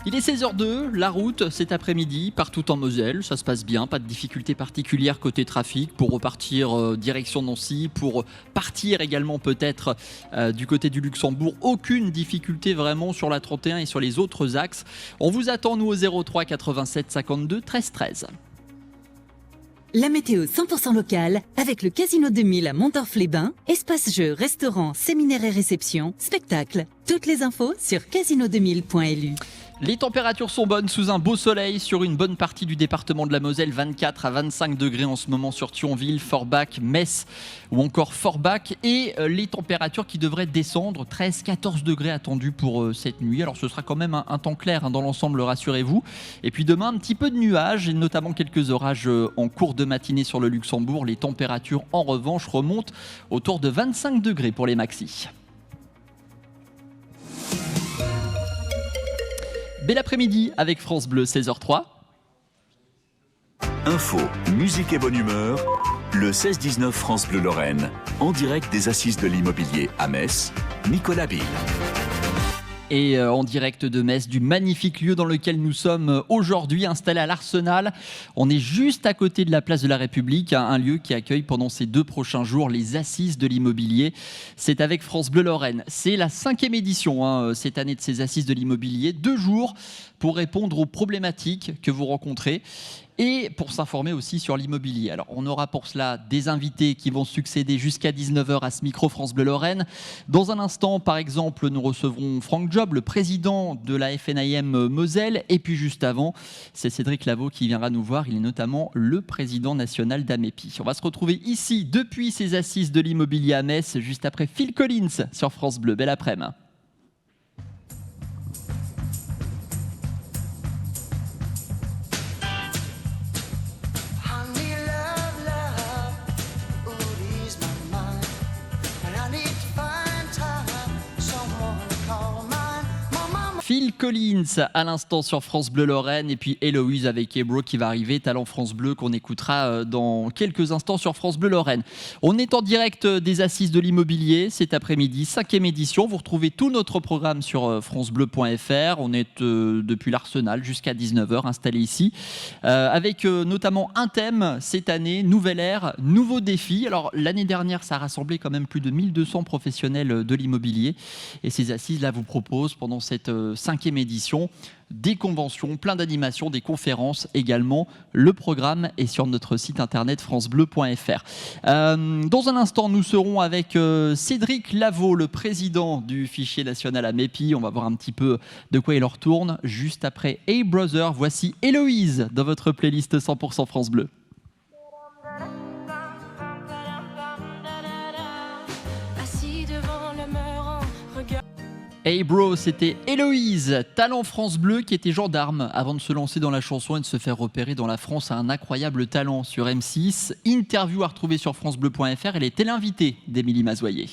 Il est 16h02, la route cet après-midi, partout en Moselle, ça se passe bien, pas de difficultés particulières côté trafic pour repartir direction Nancy, pour partir également peut-être du côté du Luxembourg, aucune difficulté vraiment sur la 31 et sur les autres axes. On vous attend nous au 03 87 52 13 13. La météo 100% locale avec le Casino 2000 à Montorf-les-Bains, espace jeux, restaurants, séminaires et réceptions, spectacles. Toutes les infos sur casino2000.lu. Les températures sont bonnes sous un beau soleil sur une bonne partie du département de la Moselle, 24 à 25 degrés en ce moment sur Thionville, Forbach, Metz ou encore Forbach, et les températures qui devraient descendre, 13-14 degrés attendus pour cette nuit. Alors ce sera quand même un temps clair dans l'ensemble, rassurez-vous. Et puis demain, un petit peu de nuages et notamment quelques orages en cours de matinée sur le Luxembourg. Les températures en revanche remontent autour de 25 degrés pour les maxis. Bel après-midi avec France Bleu, 16h03. Info, musique et bonne humeur, le 16-19 France Bleu Lorraine, en direct des Assises de l'immobilier à Metz, Nicolas Bill. Et en direct de Metz, du magnifique lieu dans lequel nous sommes aujourd'hui, installé à l'Arsenal. On est juste à côté de la place de la République, un lieu qui accueille pendant ces 2 prochains jours les Assises de l'immobilier. C'est avec France Bleu Lorraine. C'est la 5e édition cette année de ces Assises de l'immobilier. 2 jours pour répondre aux problématiques que vous rencontrez et pour s'informer aussi sur l'immobilier. Alors, on aura pour cela des invités qui vont succéder jusqu'à 19h à ce micro France Bleu Lorraine. Dans un instant, par exemple, nous recevrons Franck Job, le président de la FNIM Moselle. Et puis juste avant, c'est Cédric Lavaux qui viendra nous voir. Il est notamment le président national d'Amepi. On va se retrouver ici depuis ces Assises de l'immobilier à Metz, juste après Phil Collins sur France Bleu. Belle après-midi. Phil Collins à l'instant sur France Bleu Lorraine et puis Héloïse avec Ebro qui va arriver, Talent France Bleu qu'on écoutera dans quelques instants sur France Bleu Lorraine. On est en direct des Assises de l'immobilier cet après-midi, 5e édition. Vous retrouvez tout notre programme sur francebleu.fr. On est depuis l'Arsenal jusqu'à 19h installé ici avec notamment un thème cette année, nouvelle ère, nouveaux défis. Alors l'année dernière ça a rassemblé quand même plus de 1200 professionnels de l'immobilier et ces Assises là vous proposent pendant cette 5e édition, des conventions, plein d'animations, des conférences également. Le programme est sur notre site internet francebleu.fr. Dans un instant, nous serons avec Cédric Lavaux, le président du fichier national Amepi. On va voir un petit peu de quoi il leur tourne. Juste après Hey Brother, voici Héloïse dans votre playlist 100% France Bleu. Hey bro, c'était Héloïse, talent France Bleu qui était gendarme avant de se lancer dans la chanson et de se faire repérer dans la France à un incroyable talent sur M6. Interview à retrouver sur francebleu.fr, elle était l'invitée d'Émilie Mazoyer.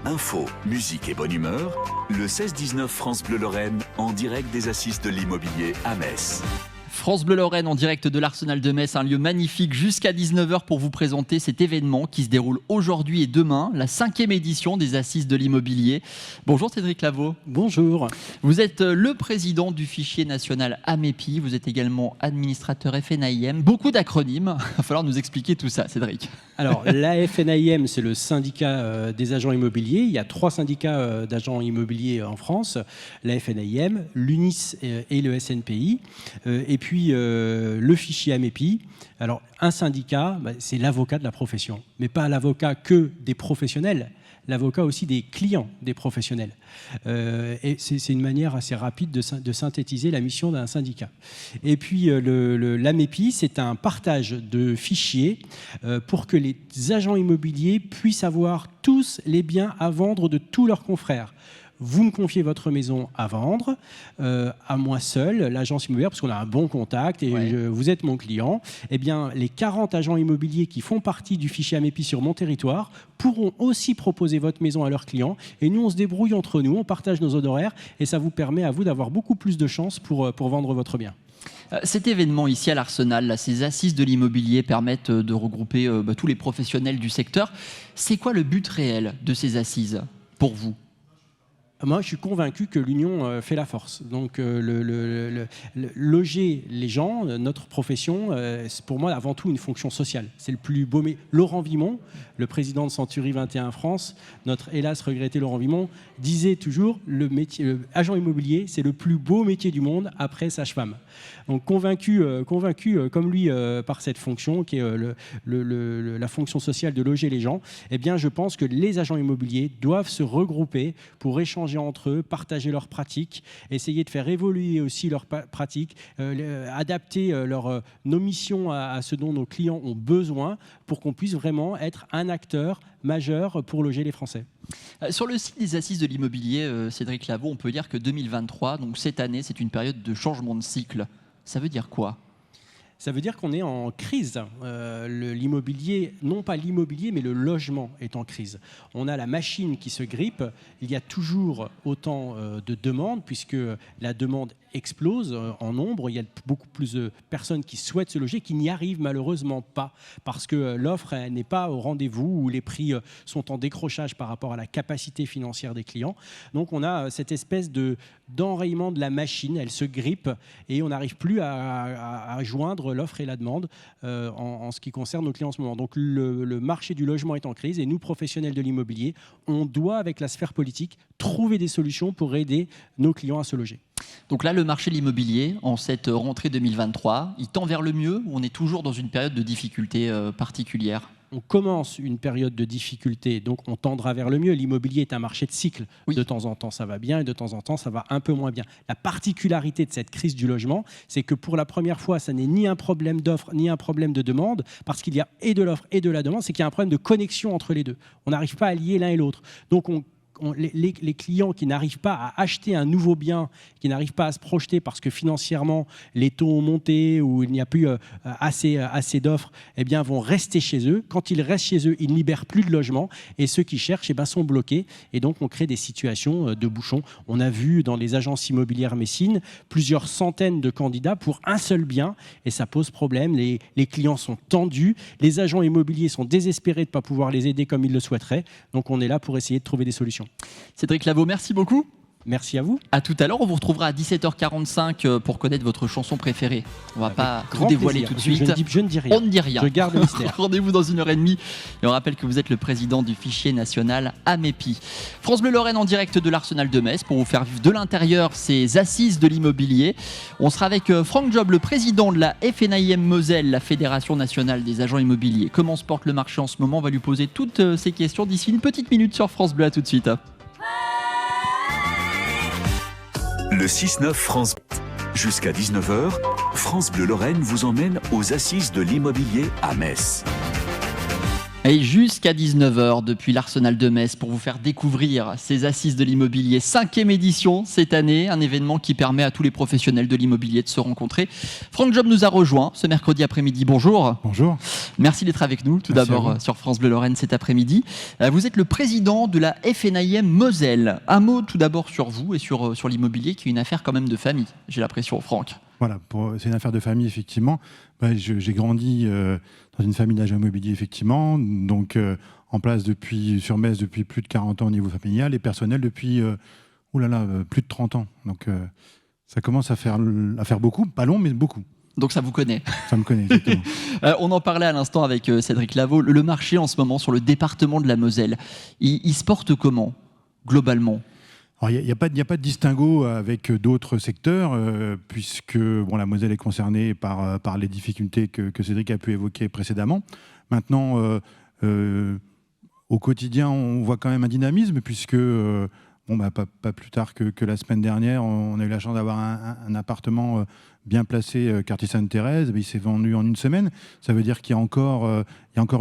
Info, musique et bonne humeur, le 16-19 France Bleu Lorraine, en direct des Assises de l'immobilier à Metz. France Bleu Lorraine en direct de l'Arsenal de Metz, un lieu magnifique jusqu'à 19h pour vous présenter cet événement qui se déroule aujourd'hui et demain, la 5e édition des Assises de l'immobilier. Bonjour Cédric Lavaux. Bonjour. Vous êtes le président du fichier national Amepi, vous êtes également administrateur FNIM, beaucoup d'acronymes, il va falloir nous expliquer tout ça Cédric. Alors la FNIM c'est le syndicat des agents immobiliers, il y a 3 syndicats d'agents immobiliers en France, la FNIM, l'UNIS et le SNPI, et puis le fichier Amepi. Alors un syndicat, c'est l'avocat de la profession, mais pas l'avocat que des professionnels, l'avocat aussi des clients des professionnels. Et c'est une manière assez rapide de synthétiser la mission d'un syndicat. Et puis l'Amepi, c'est un partage de fichiers pour que les agents immobiliers puissent avoir tous les biens à vendre de tous leurs confrères. Vous me confiez votre maison à vendre, à moi seul, l'agence immobilière, parce qu'on a un bon contact et vous êtes mon client. Eh bien, les 40 agents immobiliers qui font partie du fichier Amepi sur mon territoire pourront aussi proposer votre maison à leurs clients. Et nous, on se débrouille entre nous, on partage nos honoraires et ça vous permet à vous d'avoir beaucoup plus de chances pour vendre votre bien. Cet événement ici à l'Arsenal, ces Assises de l'immobilier permettent de regrouper tous les professionnels du secteur. C'est quoi le but réel de ces Assises pour vous ? Moi, je suis convaincu que l'union fait la force. Donc, loger les gens, notre profession, c'est pour moi avant tout une fonction sociale. C'est le plus beau. Laurent Vimont, le président de Century 21 France, notre hélas regretté Laurent Vimont, disait toujours le agent immobilier, c'est le plus beau métier du monde après sage-femme. Donc, convaincu comme lui par cette fonction qui est la fonction sociale de loger les gens, eh bien, je pense que les agents immobiliers doivent se regrouper pour échanger entre eux, partager leurs pratiques, essayer de faire évoluer aussi leurs pratiques, adapter nos missions à ce dont nos clients ont besoin pour qu'on puisse vraiment être un acteur majeur pour loger les Français. Sur le site des Assises de l'immobilier, Cédric Lavaux, on peut dire que 2023, donc cette année, c'est une période de changement de cycle. Ça veut dire quoi ? Ça veut dire qu'on est en crise. L'immobilier, non pas l'immobilier, mais le logement est en crise. On a la machine qui se grippe. Il y a toujours autant de demandes, puisque la demande explose en nombre. Il y a beaucoup plus de personnes qui souhaitent se loger, qui n'y arrivent malheureusement pas, parce que l'offre n'est pas au rendez-vous, ou les prix sont en décrochage par rapport à la capacité financière des clients. Donc on a cette espèce d'enrayement de la machine. Elle se grippe et on n'arrive plus à joindre l'offre et la demande en ce qui concerne nos clients en ce moment. Donc le marché du logement est en crise et nous, professionnels de l'immobilier, on doit, avec la sphère politique, trouver des solutions pour aider nos clients à se loger. Donc là, le marché de l'immobilier, en cette rentrée 2023, il tend vers le mieux ou on est toujours dans une période de difficulté particulière ? On commence une période de difficulté, donc on tendra vers le mieux. L'immobilier est un marché de cycle. Oui. De temps en temps, ça va bien et de temps en temps, ça va un peu moins bien. La particularité de cette crise du logement, c'est que pour la première fois, ça n'est ni un problème d'offre, ni un problème de demande, parce qu'il y a et de l'offre et de la demande, c'est qu'il y a un problème de connexion entre les deux. On n'arrive pas à lier l'un et l'autre. Donc les clients qui n'arrivent pas à acheter un nouveau bien, qui n'arrivent pas à se projeter parce que financièrement les taux ont monté ou il n'y a plus assez d'offres, eh bien vont rester chez eux. Quand ils restent chez eux, ils ne libèrent plus de logement et ceux qui cherchent sont bloqués et donc on crée des situations de bouchons. On a vu dans les agences immobilières Messines plusieurs centaines de candidats pour un seul bien et ça pose problème. Les clients sont tendus, les agents immobiliers sont désespérés de ne pas pouvoir les aider comme ils le souhaiteraient. Donc on est là pour essayer de trouver des solutions. Cédric Lavaux, merci beaucoup. Merci à vous. À tout à l'heure, on vous retrouvera à 17h45 pour connaître votre chanson préférée. On ne va pas tout dévoiler plaisir. Tout de suite. Je ne dis rien. On ne dit rien. Je garde le mystère. Rendez-vous dans 1h30. Et on rappelle que vous êtes le président du fichier national AMEPI. France Bleu Lorraine en direct de l'Arsenal de Metz pour vous faire vivre de l'intérieur ces assises de l'immobilier. On sera avec Franck Job, le président de la FNAIM Moselle, la Fédération nationale des agents immobiliers. Comment se porte le marché en ce moment ? On va lui poser toutes ces questions d'ici une petite minute sur France Bleu. À tout de suite. Le 6-9 France. Jusqu'à 19h, France Bleu Lorraine vous emmène aux Assises de l'immobilier à Metz. Et jusqu'à 19h depuis l'Arsenal de Metz pour vous faire découvrir ces assises de l'immobilier. 5e édition cette année, un événement qui permet à tous les professionnels de l'immobilier de se rencontrer. Franck Job nous a rejoint ce mercredi après-midi. Bonjour. Bonjour. Merci d'être avec nous tout d'abord sur France Bleu Lorraine cet après-midi. Vous êtes le président de la FNAIM Moselle. Un mot tout d'abord sur vous et sur l'immobilier qui est une affaire quand même de famille, j'ai l'impression, Franck. Voilà, c'est une affaire de famille, effectivement. J'ai grandi dans une famille d'agents immobiliers, effectivement, donc en place sur Metz depuis plus de 40 ans au niveau familial et personnel depuis plus de 30 ans. Donc ça commence à faire beaucoup, pas long, mais beaucoup. Donc ça vous connaît. Ça me connaît, exactement. On en parlait à l'instant avec Cédric Lavaux. Le marché en ce moment sur le département de la Moselle, il se porte comment, globalement ? Il n'y a pas de distinguo avec d'autres secteurs, puisque la Moselle est concernée par les difficultés que Cédric a pu évoquer précédemment. Maintenant, au quotidien, on voit quand même un dynamisme, puisque pas plus tard que la semaine dernière, on a eu la chance d'avoir un appartement bien placé, quartier Sainte-Thérèse. Il s'est vendu en une semaine. Ça veut dire qu'il y a encore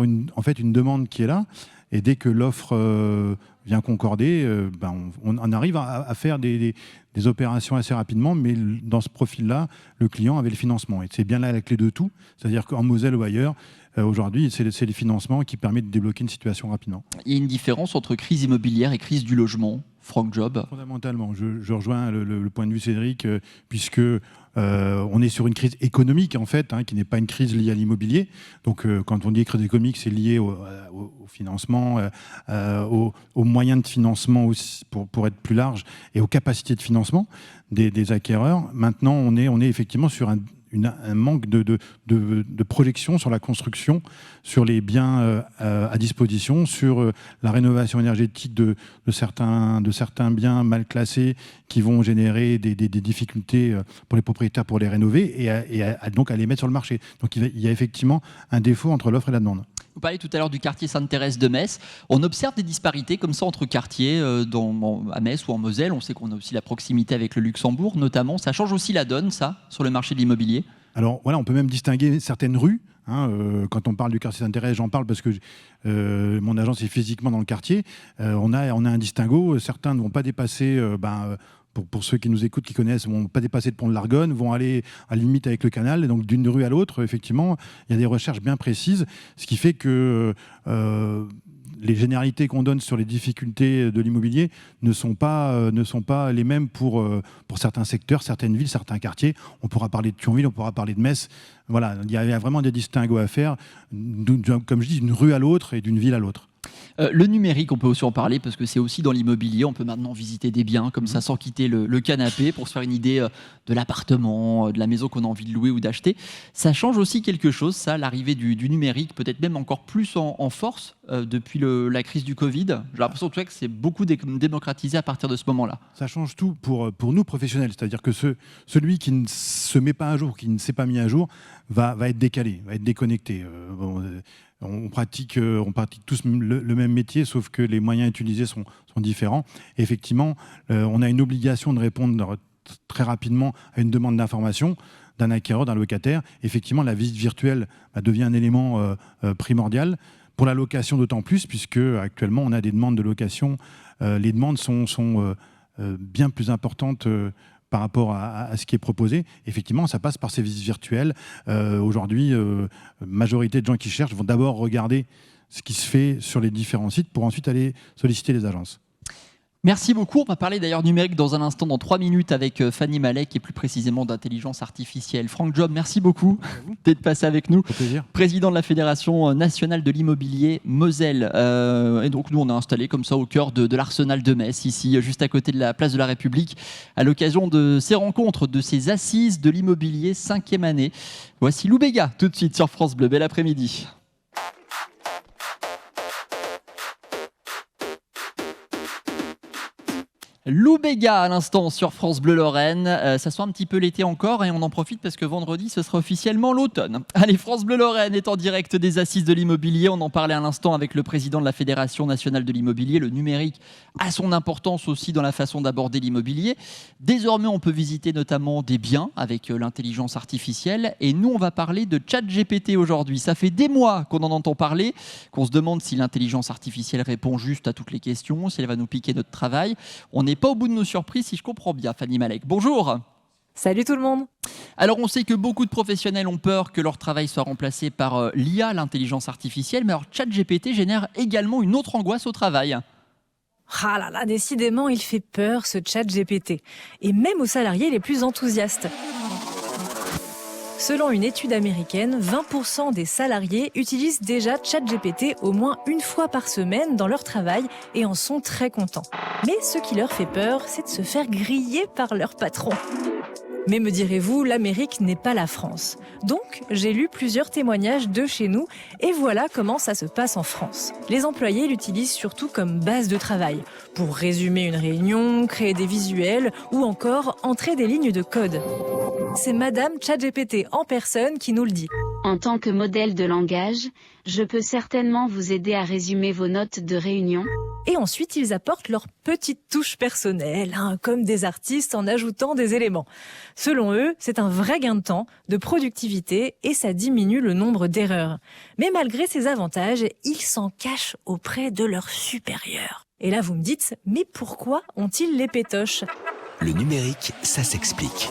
une demande qui est là. Et dès que l'offre vient concorder, on arrive à faire des opérations assez rapidement, mais dans ce profil-là, le client avait le financement. Et c'est bien là la clé de tout. C'est-à-dire qu'en Moselle ou ailleurs, aujourd'hui, c'est les financements qui permettent de débloquer une situation rapidement. Il y a une différence entre crise immobilière et crise du logement, Franck Job ? Fondamentalement, je rejoins le point de vue Cédric, puisque on est sur une crise économique, en fait, qui n'est pas une crise liée à l'immobilier. Donc, quand on dit crise économique, c'est lié au financement, aux moyens de financement aussi, pour être plus large, et aux capacités de financement des acquéreurs. Maintenant, on est effectivement sur un manque de projection sur la construction, sur les biens à disposition, sur la rénovation énergétique de certains biens mal classés qui vont générer des difficultés pour les propriétaires pour les rénover et donc à les mettre sur le marché. Donc il y a effectivement un défaut entre l'offre et la demande. Vous parliez tout à l'heure du quartier Sainte-Thérèse de Metz. On observe des disparités comme ça entre quartiers à Metz ou en Moselle. On sait qu'on a aussi la proximité avec le Luxembourg notamment. Ça change aussi la donne, ça, sur le marché de l'immobilier? Alors voilà, on peut même distinguer certaines rues. Quand on parle du quartier Sainte-Thérèse, j'en parle parce que mon agence est physiquement dans le quartier. On a un distinguo. Certains ne vont pas dépasser... Pour ceux qui nous écoutent, qui connaissent, vont pas dépasser le pont de l'Argonne, vont aller à la limite avec le canal. Et donc d'une rue à l'autre, effectivement, il y a des recherches bien précises, ce qui fait que les généralités qu'on donne sur les difficultés de l'immobilier ne sont pas les mêmes pour certains secteurs, certaines villes, certains quartiers. On pourra parler de Thionville, on pourra parler de Metz. Voilà, il y a vraiment des distinguos à faire, comme je dis, d'une rue à l'autre et d'une ville à l'autre. Le numérique, on peut aussi en parler parce que c'est aussi dans l'immobilier. On peut maintenant visiter des biens comme ça sans quitter le canapé pour se faire une idée de l'appartement, de la maison qu'on a envie de louer ou d'acheter. Ça change aussi quelque chose, ça, l'arrivée du numérique, peut-être même encore plus en force depuis la crise du Covid. J'ai l'impression que c'est beaucoup démocratisé à partir de ce moment-là. Ça change tout pour nous professionnels. C'est-à-dire que celui qui ne se met pas à jour, qui ne s'est pas mis à jour, va être décalé, va être déconnecté. On pratique tous le même métier, sauf que les moyens utilisés sont différents. Et effectivement, on a une obligation de répondre très rapidement à une demande d'information d'un acquéreur, d'un locataire. Effectivement, la visite virtuelle devient un élément primordial. Pour la location d'autant plus, puisque actuellement, on a des demandes de location. Les demandes sont bien plus importantes par rapport à ce qui est proposé. Effectivement, ça passe par ces visites virtuelles. Aujourd'hui, majorité de gens qui cherchent vont d'abord regarder ce qui se fait sur les différents sites pour ensuite aller solliciter les agences. Merci beaucoup. On va parler d'ailleurs numérique dans un instant, dans 3 minutes, avec Fanny Malek et plus précisément d'intelligence artificielle. Franck Job, merci beaucoup d'être passé avec nous. Président de la Fédération nationale de l'immobilier Moselle. Et donc nous, on a installé comme ça au cœur de l'arsenal de Metz, ici, juste à côté de la place de la République, à l'occasion de ces rencontres, de ces assises de l'immobilier 5e année. Voici Lou Béga, tout de suite sur France Bleu. Bel après-midi. Lou Béga à l'instant sur France Bleu Lorraine. Ça sent un petit peu l'été encore et on en profite parce que vendredi ce sera officiellement l'automne. Allez, France Bleu Lorraine est en direct des assises de l'immobilier. On en parlait à l'instant avec le président de la Fédération nationale de l'immobilier. Le numérique a son importance aussi dans la façon d'aborder l'immobilier. Désormais, on peut visiter notamment des biens avec l'intelligence artificielle. Et nous, on va parler de ChatGPT aujourd'hui. Ça fait des mois qu'on en entend parler, qu'on se demande si l'intelligence artificielle répond juste à toutes les questions, si elle va nous piquer notre travail. On n'est pas au bout de nos surprises, si je comprends bien, Fanny Malek. Bonjour. Salut tout le monde. Alors on sait que beaucoup de professionnels ont peur que leur travail soit remplacé par l'IA, l'intelligence artificielle, mais alors ChatGPT génère également une autre angoisse au travail. Ah là là, décidément, il fait peur ce ChatGPT, et même aux salariés les plus enthousiastes. Selon une étude américaine, 20% des salariés utilisent déjà ChatGPT au moins une fois par semaine dans leur travail et en sont très contents. Mais ce qui leur fait peur, c'est de se faire griller par leur patron. Mais me direz-vous, l'Amérique n'est pas la France. Donc, j'ai lu plusieurs témoignages de chez nous et voilà comment ça se passe en France. Les employés l'utilisent surtout comme base de travail, pour résumer une réunion, créer des visuels ou encore entrer des lignes de code. C'est Madame ChatGPT en personne qui nous le dit. En tant que modèle de langage, je peux certainement vous aider à résumer vos notes de réunion. Et ensuite, ils apportent leur petite touche personnelle, comme des artistes en ajoutant des éléments. Selon eux, c'est un vrai gain de temps, de productivité et ça diminue le nombre d'erreurs. Mais malgré ces avantages, ils s'en cachent auprès de leurs supérieurs. Et là, vous me dites, mais pourquoi ont-ils les pétoches ? Le numérique, ça s'explique.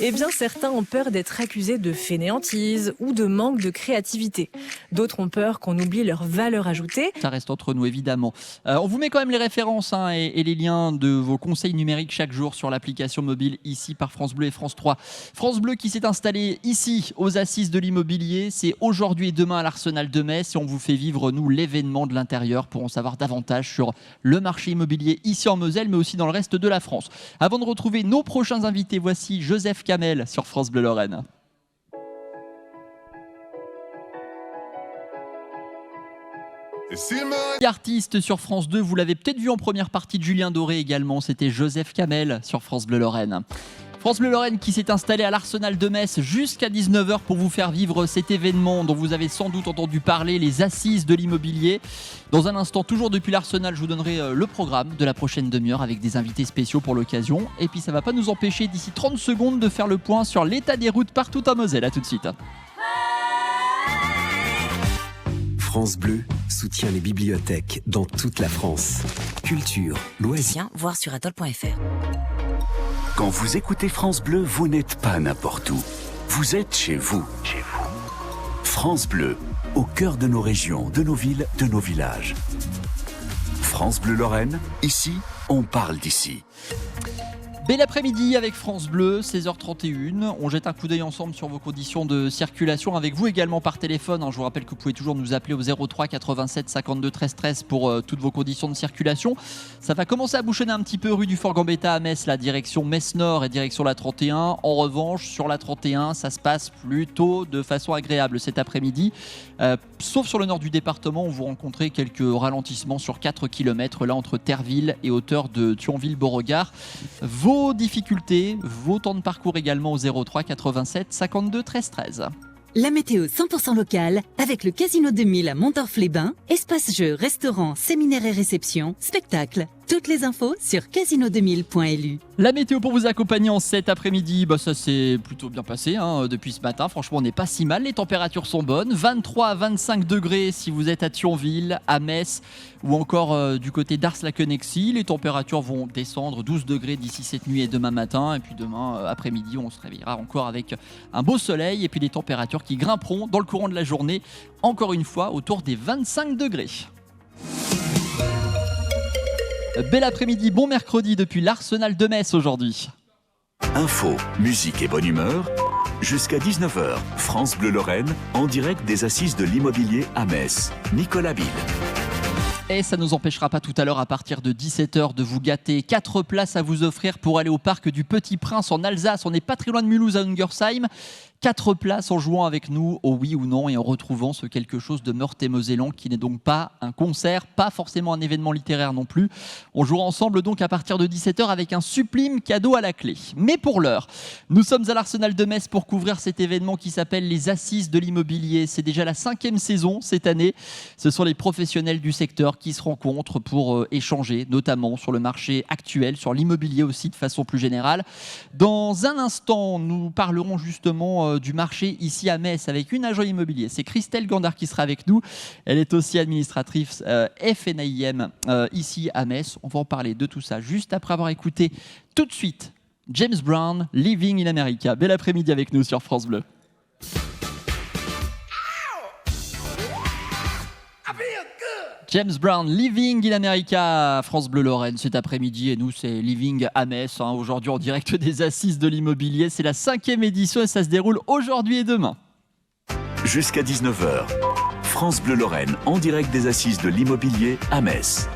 Eh bien, certains ont peur d'être accusés de fainéantise ou de manque de créativité. D'autres ont peur qu'on oublie leur valeur ajoutée. Ça reste entre nous, évidemment. On vous met quand même les références et les liens de vos conseils numériques chaque jour sur l'application mobile ici par France Bleu et France 3. France Bleu qui s'est installé ici aux Assises de l'immobilier. C'est aujourd'hui et demain à l'Arsenal de Metz et on vous fait vivre, nous, l'événement de l'intérieur pour en savoir davantage sur le marché immobilier ici en Moselle, mais aussi dans le reste de la France. Avant de retrouver nos prochains invités, voici Joseph Kamel sur France Bleu Lorraine. Artiste sur France 2, vous l'avez peut-être vu en première partie de Julien Doré également, c'était Joseph Kamel sur France Bleu Lorraine. France Bleu Lorraine qui s'est installé à l'Arsenal de Metz jusqu'à 19h pour vous faire vivre cet événement dont vous avez sans doute entendu parler, les Assises de l'immobilier. Dans un instant, toujours depuis l'Arsenal, je vous donnerai le programme de la prochaine demi-heure avec des invités spéciaux pour l'occasion. Et puis ça ne va pas nous empêcher d'ici 30 secondes de faire le point sur l'état des routes partout en Moselle. A tout de suite. France Bleu soutient les bibliothèques dans toute la France. Culture, loisirs. Voir sur atoll.fr. Quand vous écoutez France Bleu, vous n'êtes pas n'importe où. Vous êtes chez vous. Chez vous. France Bleu, au cœur de nos régions, de nos villes, de nos villages. France Bleu Lorraine, ici, on parle d'ici. Bel après-midi avec France Bleu, 16h31. On jette un coup d'œil ensemble sur vos conditions de circulation avec vous également par téléphone. Je vous rappelle que vous pouvez toujours nous appeler au 03 87 52 13 13 pour toutes vos conditions de circulation. Ça va commencer à bouchonner un petit peu rue du Fort-Gambetta à Metz, la direction Metz-Nord et direction la 31. En revanche, sur la 31, ça se passe plutôt de façon agréable cet après-midi. Sauf sur le nord du département où vous rencontrez quelques ralentissements sur 4 km là entre Terreville et hauteur de Thionville-Beauregard. Vos difficultés, vos temps de parcours également au 03 87 52 13 13. La météo 100% locale avec le Casino 2000 à Montorf-les-Bains, espace jeux, restaurant, séminaire et réception, spectacle. Toutes les infos sur casino2000.lu. La météo pour vous accompagner en cet après-midi, ça s'est plutôt bien passé depuis ce matin. Franchement, on n'est pas si mal. Les températures sont bonnes. 23 à 25 degrés si vous êtes à Thionville, à Metz ou encore du côté d'Ars-la-Quenexy. Les températures vont descendre 12 degrés d'ici cette nuit et demain matin. Et puis demain après-midi, on se réveillera encore avec un beau soleil et puis des températures qui grimperont dans le courant de la journée, encore une fois autour des 25 degrés. Bel après-midi, bon mercredi depuis l'Arsenal de Metz aujourd'hui. Info, musique et bonne humeur. Jusqu'à 19h, France Bleu Lorraine, en direct des Assises de l'immobilier à Metz. Nicolas Bill. Et ça ne nous empêchera pas tout à l'heure à partir de 17h de vous gâter. 4 places à vous offrir pour aller au parc du Petit Prince en Alsace. On n'est pas très loin de Mulhouse à Ungersheim. 4 places en jouant avec nous au oui ou non et en retrouvant ce quelque chose de meurthe-et-mosellan qui n'est donc pas un concert, pas forcément un événement littéraire non plus. On jouera ensemble donc à partir de 17h avec un sublime cadeau à la clé. Mais pour l'heure, nous sommes à l'Arsenal de Metz pour couvrir cet événement qui s'appelle les Assises de l'immobilier. C'est déjà la 5e saison cette année. Ce sont les professionnels du secteur qui se rencontrent pour échanger, notamment sur le marché actuel, sur l'immobilier aussi de façon plus générale. Dans un instant, nous parlerons justement du marché ici à Metz avec une agent immobilier. C'est Christelle Gandard qui sera avec nous. Elle est aussi administratrice FNAIM ici à Metz. On va en parler de tout ça juste après avoir écouté tout de suite James Brown, Living in America. Bel après-midi avec nous sur France Bleu. James Brown, Living in America, France Bleu Lorraine cet après-midi et nous c'est Living à Metz, aujourd'hui en direct des Assises de l'immobilier. C'est la 5e édition et ça se déroule aujourd'hui et demain. Jusqu'à 19h, France Bleu Lorraine en direct des Assises de l'immobilier à Metz.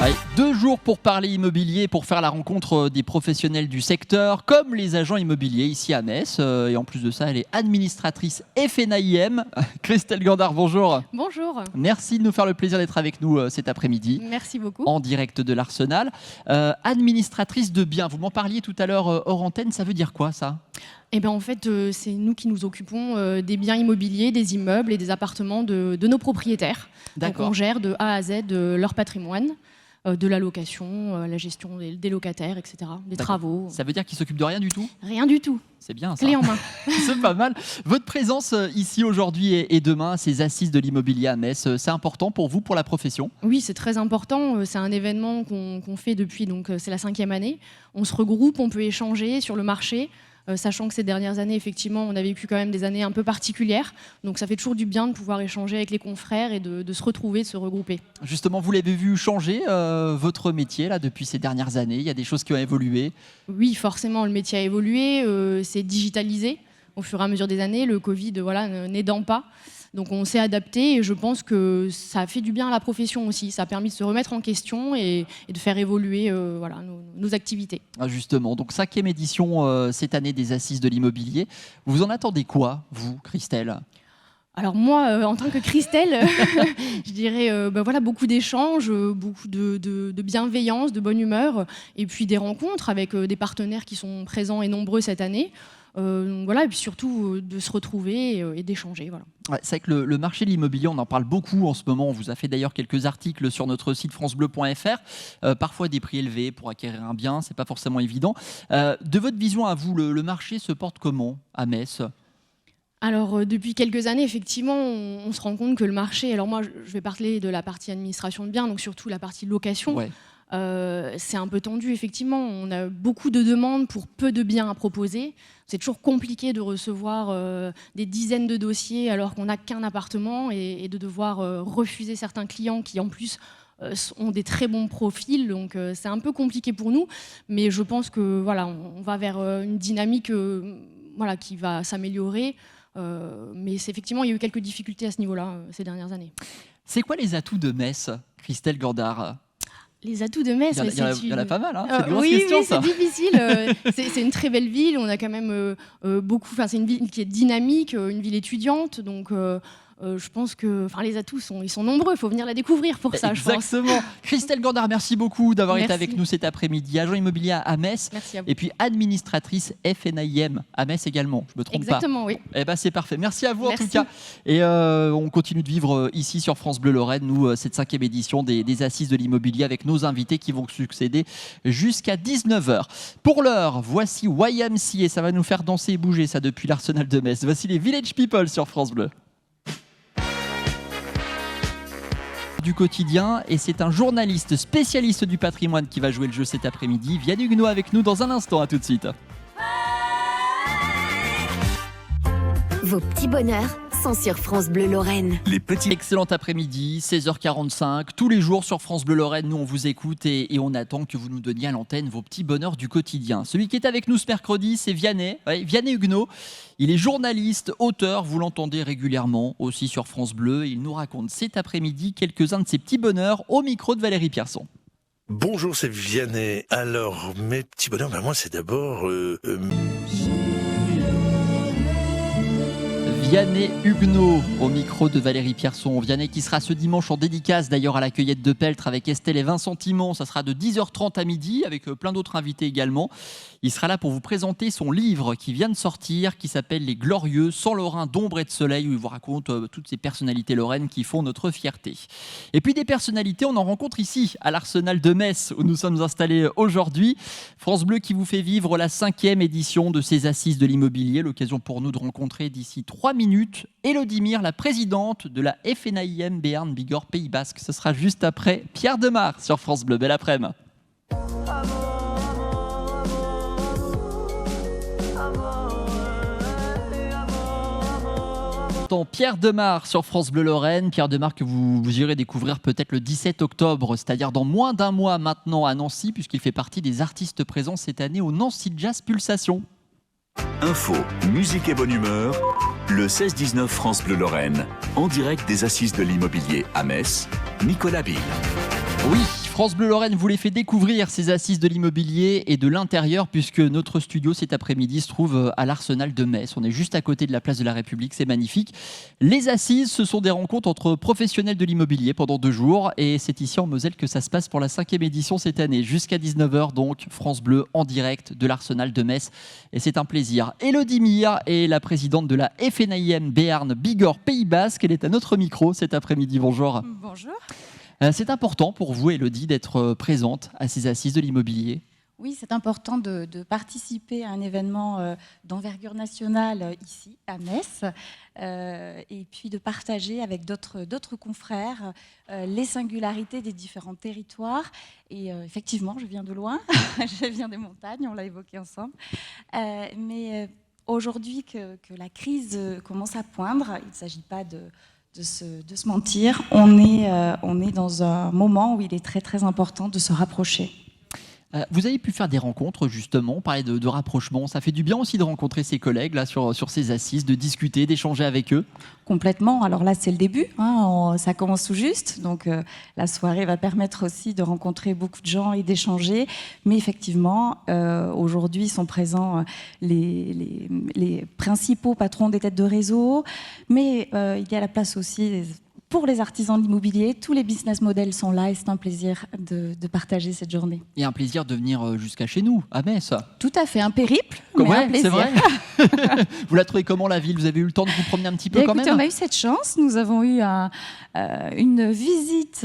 Allez, 2 jours pour parler immobilier, pour faire la rencontre des professionnels du secteur, comme les agents immobiliers ici à Metz. Et en plus de ça, elle est administratrice FNAIM. Christelle Gandard, bonjour. Bonjour. Merci de nous faire le plaisir d'être avec nous cet après-midi. Merci beaucoup. En direct de l'Arsenal. Administratrice de biens, vous m'en parliez tout à l'heure hors antenne, ça veut dire quoi ça ? Eh bien, en fait, c'est nous qui nous occupons des biens immobiliers, des immeubles et des appartements de nos propriétaires. D'accord. Donc, on gère de A à Z leur patrimoine. de la location, la gestion des locataires, etc., des D'accord. travaux. Ça veut dire qu'il s'occupe de rien du tout? Rien du tout. C'est bien ça. Clé en main. C'est pas mal. Votre présence ici aujourd'hui et demain à ces assises de l'immobilier à Metz, c'est important pour vous, pour la profession? Oui, c'est très important. C'est un événement qu'on fait depuis, donc c'est la 5e année. On se regroupe, on peut échanger sur le marché, sachant que ces dernières années, effectivement, on a vécu quand même des années un peu particulières. Donc ça fait toujours du bien de pouvoir échanger avec les confrères et de se retrouver, de se regrouper. Justement, vous l'avez vu changer votre métier là depuis ces dernières années. Il y a des choses qui ont évolué. Oui, forcément, le métier a évolué, c'est digitalisé au fur et à mesure des années, le Covid n'aidant pas. Donc on s'est adapté et je pense que ça a fait du bien à la profession aussi. Ça a permis de se remettre en question et de faire évoluer nos activités. Ah, justement, donc 5e édition cette année des assises de l'immobilier. Vous en attendez quoi, vous, Christelle? Alors moi, en tant que Christelle, je dirais beaucoup d'échanges, beaucoup de bienveillance, de bonne humeur, et puis des rencontres avec des partenaires qui sont présents et nombreux cette année. Et puis surtout de se retrouver et d'échanger. Voilà. Ouais, c'est vrai que le marché de l'immobilier, on en parle beaucoup en ce moment. On vous a fait d'ailleurs quelques articles sur notre site francebleu.fr. Parfois des prix élevés pour acquérir un bien, c'est pas forcément évident. De votre vision à vous, le marché se porte comment à Metz? Alors, depuis quelques années, effectivement, on se rend compte que le marché... Alors moi, je vais parler de la partie administration de biens, donc surtout la partie location. Ouais. C'est un peu tendu, effectivement. On a beaucoup de demandes pour peu de biens à proposer. C'est toujours compliqué de recevoir des dizaines de dossiers alors qu'on n'a qu'un appartement et de devoir refuser certains clients qui, en plus, ont des très bons profils. Donc, c'est un peu compliqué pour nous. Mais je pense que on va vers une dynamique qui va s'améliorer. Mais effectivement, il y a eu quelques difficultés à ce niveau-là ces dernières années. C'est quoi les atouts de Metz, Christelle Gandard? Les atouts de Metz, il y en a pas mal, hein. C'est une grosse oui, question, oui, ça. c'est difficile. C'est une très belle ville. On a quand même beaucoup. C'est une ville qui est dynamique, une ville étudiante. Donc, je pense que les atouts ils sont nombreux. Il faut venir la découvrir pour ça, je pense. Exactement. Christelle Gandard, merci beaucoup d'avoir été Merci. avec nous cet après-midi. Agent immobilier à Metz. Merci à vous. Et puis administratrice FNAIM à Metz également. Je me trompe Exactement, oui. pas. Eh ben, c'est parfait. Merci à vous Merci. en tout cas. Et on continue de vivre ici sur France Bleu Lorraine, nous, cette 5e édition des Assises de l'immobilier avec nos invités qui vont succéder jusqu'à 19h. Pour l'heure, voici YMCA et ça va nous faire danser et bouger ça depuis l'Arsenal de Metz. Voici les Village People sur France Bleu. Du quotidien et c'est un journaliste spécialiste du patrimoine qui va jouer le jeu cet après-midi. Vianney Huguenot avec nous dans un instant, à tout de suite. Vos petits bonheurs sont sur France Bleu Lorraine. Les petits... Excellent après-midi, 16h45, tous les jours sur France Bleu Lorraine, nous on vous écoute et on attend que vous nous donniez à l'antenne vos petits bonheurs du quotidien. Celui qui est avec nous ce mercredi, c'est Vianney Huguenot. Il est journaliste, auteur, vous l'entendez régulièrement aussi sur France Bleu. Il nous raconte cet après-midi quelques-uns de ses petits bonheurs au micro de Valérie Pierson. Bonjour, c'est Vianney. Alors, mes petits bonheurs, moi c'est d'abord... Vianney Huguenot au micro de Valérie Pierson. Vianney qui sera ce dimanche en dédicace d'ailleurs à la cueillette de Peltre avec Estelle et Vincent Timon. Ça sera de 10h30 à midi avec plein d'autres invités également. Il sera là pour vous présenter son livre qui vient de sortir qui s'appelle Les Glorieux, sans Lorrain d'ombre et de soleil, où il vous raconte toutes ces personnalités lorraines qui font notre fierté. Et puis des personnalités, on en rencontre ici à l'Arsenal de Metz où nous sommes installés aujourd'hui. France Bleu qui vous fait vivre la 5e édition de ces assises de l'immobilier. L'occasion pour nous de rencontrer d'ici 3 minutes Élodie Mir, la présidente de la FNAIM Béarn Bigorre Pays Basque. Ce sera juste après Pierre Demar sur France Bleu. Belle après-midi. Pierre Demar sur France Bleu Lorraine. Pierre Demar que vous irez découvrir peut-être le 17 octobre, c'est-à-dire dans moins d'un mois maintenant à Nancy, puisqu'il fait partie des artistes présents cette année au Nancy Jazz Pulsation. Info, musique et bonne humeur, le 16-19 France Bleu Lorraine, en direct des Assises de l'immobilier à Metz, Nicolas Bill. Oui, France Bleu Lorraine vous les fait découvrir ces assises de l'immobilier et de l'intérieur puisque notre studio cet après-midi se trouve à l'Arsenal de Metz. On est juste à côté de la place de la République, c'est magnifique. Les assises, ce sont des rencontres entre professionnels de l'immobilier pendant 2 jours et c'est ici en Moselle que ça se passe pour la 5e édition cette année. Jusqu'à 19h donc, France Bleu en direct de l'Arsenal de Metz et c'est un plaisir. Élodie Mir est la présidente de la FNAIM Béarn Bigorre Pays Basque. Elle est à notre micro cet après-midi. Bonjour. Bonjour. C'est important pour vous, Élodie, d'être présente à ces assises de l'immobilier? Oui, c'est important de participer à un événement d'envergure nationale ici, à Metz, et puis de partager avec d'autres confrères les singularités des différents territoires. Et effectivement, je viens de loin, je viens des montagnes, on l'a évoqué ensemble. Mais aujourd'hui que la crise commence à poindre, il ne s'agit pas de se mentir, on est dans un moment où il est très très important de se rapprocher. Vous avez pu faire des rencontres, justement, parler de rapprochement. Ça fait du bien aussi de rencontrer ses collègues là, sur ces assises, de discuter, d'échanger avec eux? Complètement. Alors là, c'est le début. Ça commence tout juste. Donc la soirée va permettre aussi de rencontrer beaucoup de gens et d'échanger. Mais effectivement, aujourd'hui sont présents les principaux patrons des têtes de réseau. Mais il y a la place aussi pour les artisans de l'immobilier. Tous les business models sont là et c'est un plaisir de partager cette journée. Et un plaisir de venir jusqu'à chez nous, à Metz. Tout à fait, un périple, mais un plaisir. C'est vrai. Vous la trouvez comment, la ville? Vous avez eu le temps de vous promener un petit peu quand même? On a eu cette chance. Nous avons eu une visite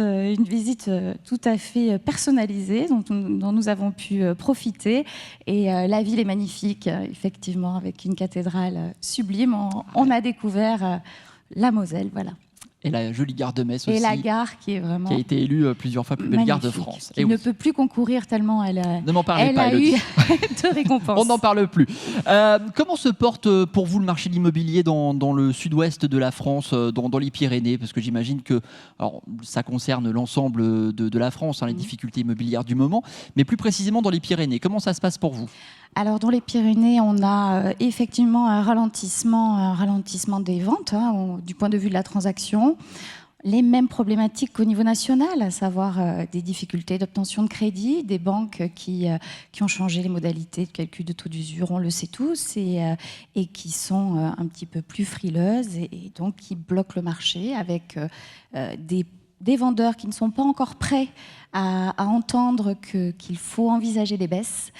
tout à fait personnalisée dont nous avons pu profiter. Et la ville est magnifique, effectivement, avec une cathédrale sublime. On a découvert la Moselle, voilà. Et la jolie gare de Metz aussi. Et la gare qui est vraiment... Qui a été élue plusieurs fois plus belle gare de France. Qui ne peut plus concourir tellement elle a eu de récompenses. On n'en parle plus. Comment se porte pour vous le marché de l'immobilier dans le sud-ouest de la France, dans les Pyrénées? Parce que j'imagine que ça concerne l'ensemble de la France, les difficultés immobilières du moment, mais plus précisément dans les Pyrénées. Comment ça se passe pour vous? Alors dans les Pyrénées, on a effectivement un ralentissement des ventes du point de vue de la transaction. Les mêmes problématiques qu'au niveau national, à savoir des difficultés d'obtention de crédit, des banques qui ont changé les modalités de calcul de taux d'usure, on le sait tous, et qui sont un petit peu plus frileuses et donc qui bloquent le marché avec des vendeurs qui ne sont pas encore prêts à entendre qu'il faut envisager des baisses.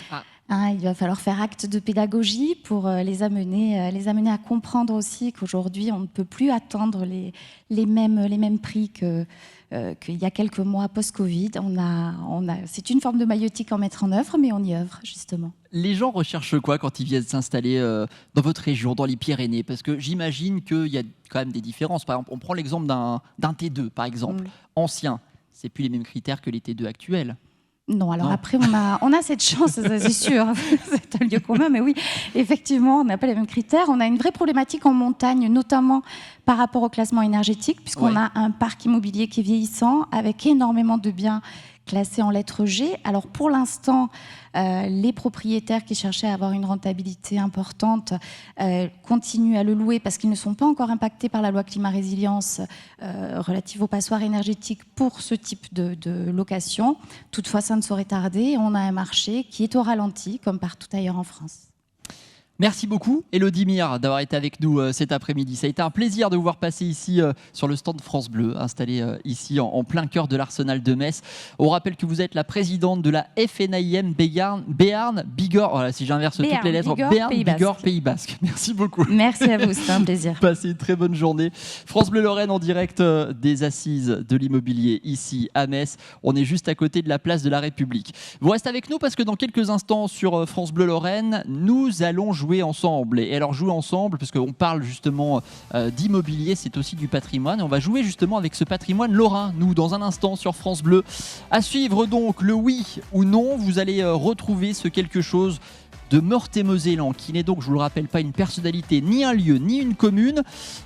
Il va falloir faire acte de pédagogie pour les amener à comprendre aussi qu'aujourd'hui, on ne peut plus attendre les mêmes prix qu'il y a quelques mois post-Covid. C'est une forme de maïeutique à mettre en œuvre, mais on y œuvre, justement. Les gens recherchent quoi quand ils viennent s'installer dans votre région, dans les Pyrénées? Parce que j'imagine qu'il y a quand même des différences. Par exemple, on prend l'exemple d'un T2, par exemple, ancien. C'est plus les mêmes critères que les T2 actuels. Non, alors après, on a cette chance, ça, c'est sûr, c'est un lieu commun, mais oui, effectivement, on n'a pas les mêmes critères. On a une vraie problématique en montagne, notamment par rapport au classement énergétique, puisqu'on a un parc immobilier qui est vieillissant, avec énormément de biens classés en lettres G. Alors pour l'instant, les propriétaires qui cherchaient à avoir une rentabilité importante continuent à le louer parce qu'ils ne sont pas encore impactés par la loi climat-résilience relative aux passoires énergétiques pour ce type de location. Toutefois, ça ne saurait tarder. On a un marché qui est au ralenti, comme partout ailleurs en France. Merci beaucoup, Élodie Mir, d'avoir été avec nous cet après-midi. Ça a été un plaisir de vous voir passer ici sur le stand France Bleu, installé ici en plein cœur de l'Arsenal de Metz. On rappelle que vous êtes la présidente de la FNAIM Béarn, Bigorre, voilà, si j'inverse toutes les lettres, Béarn, Bigorre, Pays Basque. Merci beaucoup. Merci à vous, c'était un plaisir. Passez une très bonne journée. France Bleu Lorraine en direct des assises de l'immobilier ici à Metz. On est juste à côté de la place de la République. Vous restez avec nous parce que dans quelques instants sur France Bleu Lorraine, nous allons jouer ensemble. Et alors jouer ensemble, parce qu'on parle justement d'immobilier, c'est aussi du patrimoine. Et on va jouer justement avec ce patrimoine lorrain, nous, dans un instant sur France Bleu. À suivre donc le oui ou non, vous allez retrouver ce quelque chose de Meurthe-et-Moséllan, qui n'est donc, je vous le rappelle, pas une personnalité, ni un lieu, ni une commune.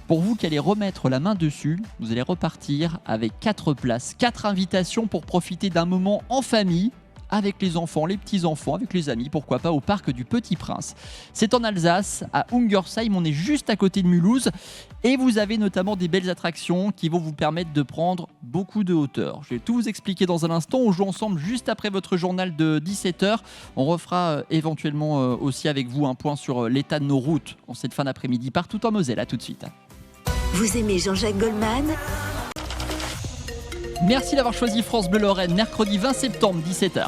Pour vous qui allez remettre la main dessus, vous allez repartir avec 4 places, 4 invitations pour profiter d'un moment en famille, avec les enfants, les petits-enfants, avec les amis, pourquoi pas, au parc du Petit Prince. C'est en Alsace, à Ungersheim, on est juste à côté de Mulhouse, et vous avez notamment des belles attractions qui vont vous permettre de prendre beaucoup de hauteur. Je vais tout vous expliquer dans un instant, on joue ensemble juste après votre journal de 17h. On refera éventuellement aussi avec vous un point sur l'état de nos routes en cette fin d'après-midi partout en Moselle. À tout de suite. Vous aimez Jean-Jacques Goldman ? Merci d'avoir choisi France Bleu Lorraine, mercredi 20 septembre, 17h.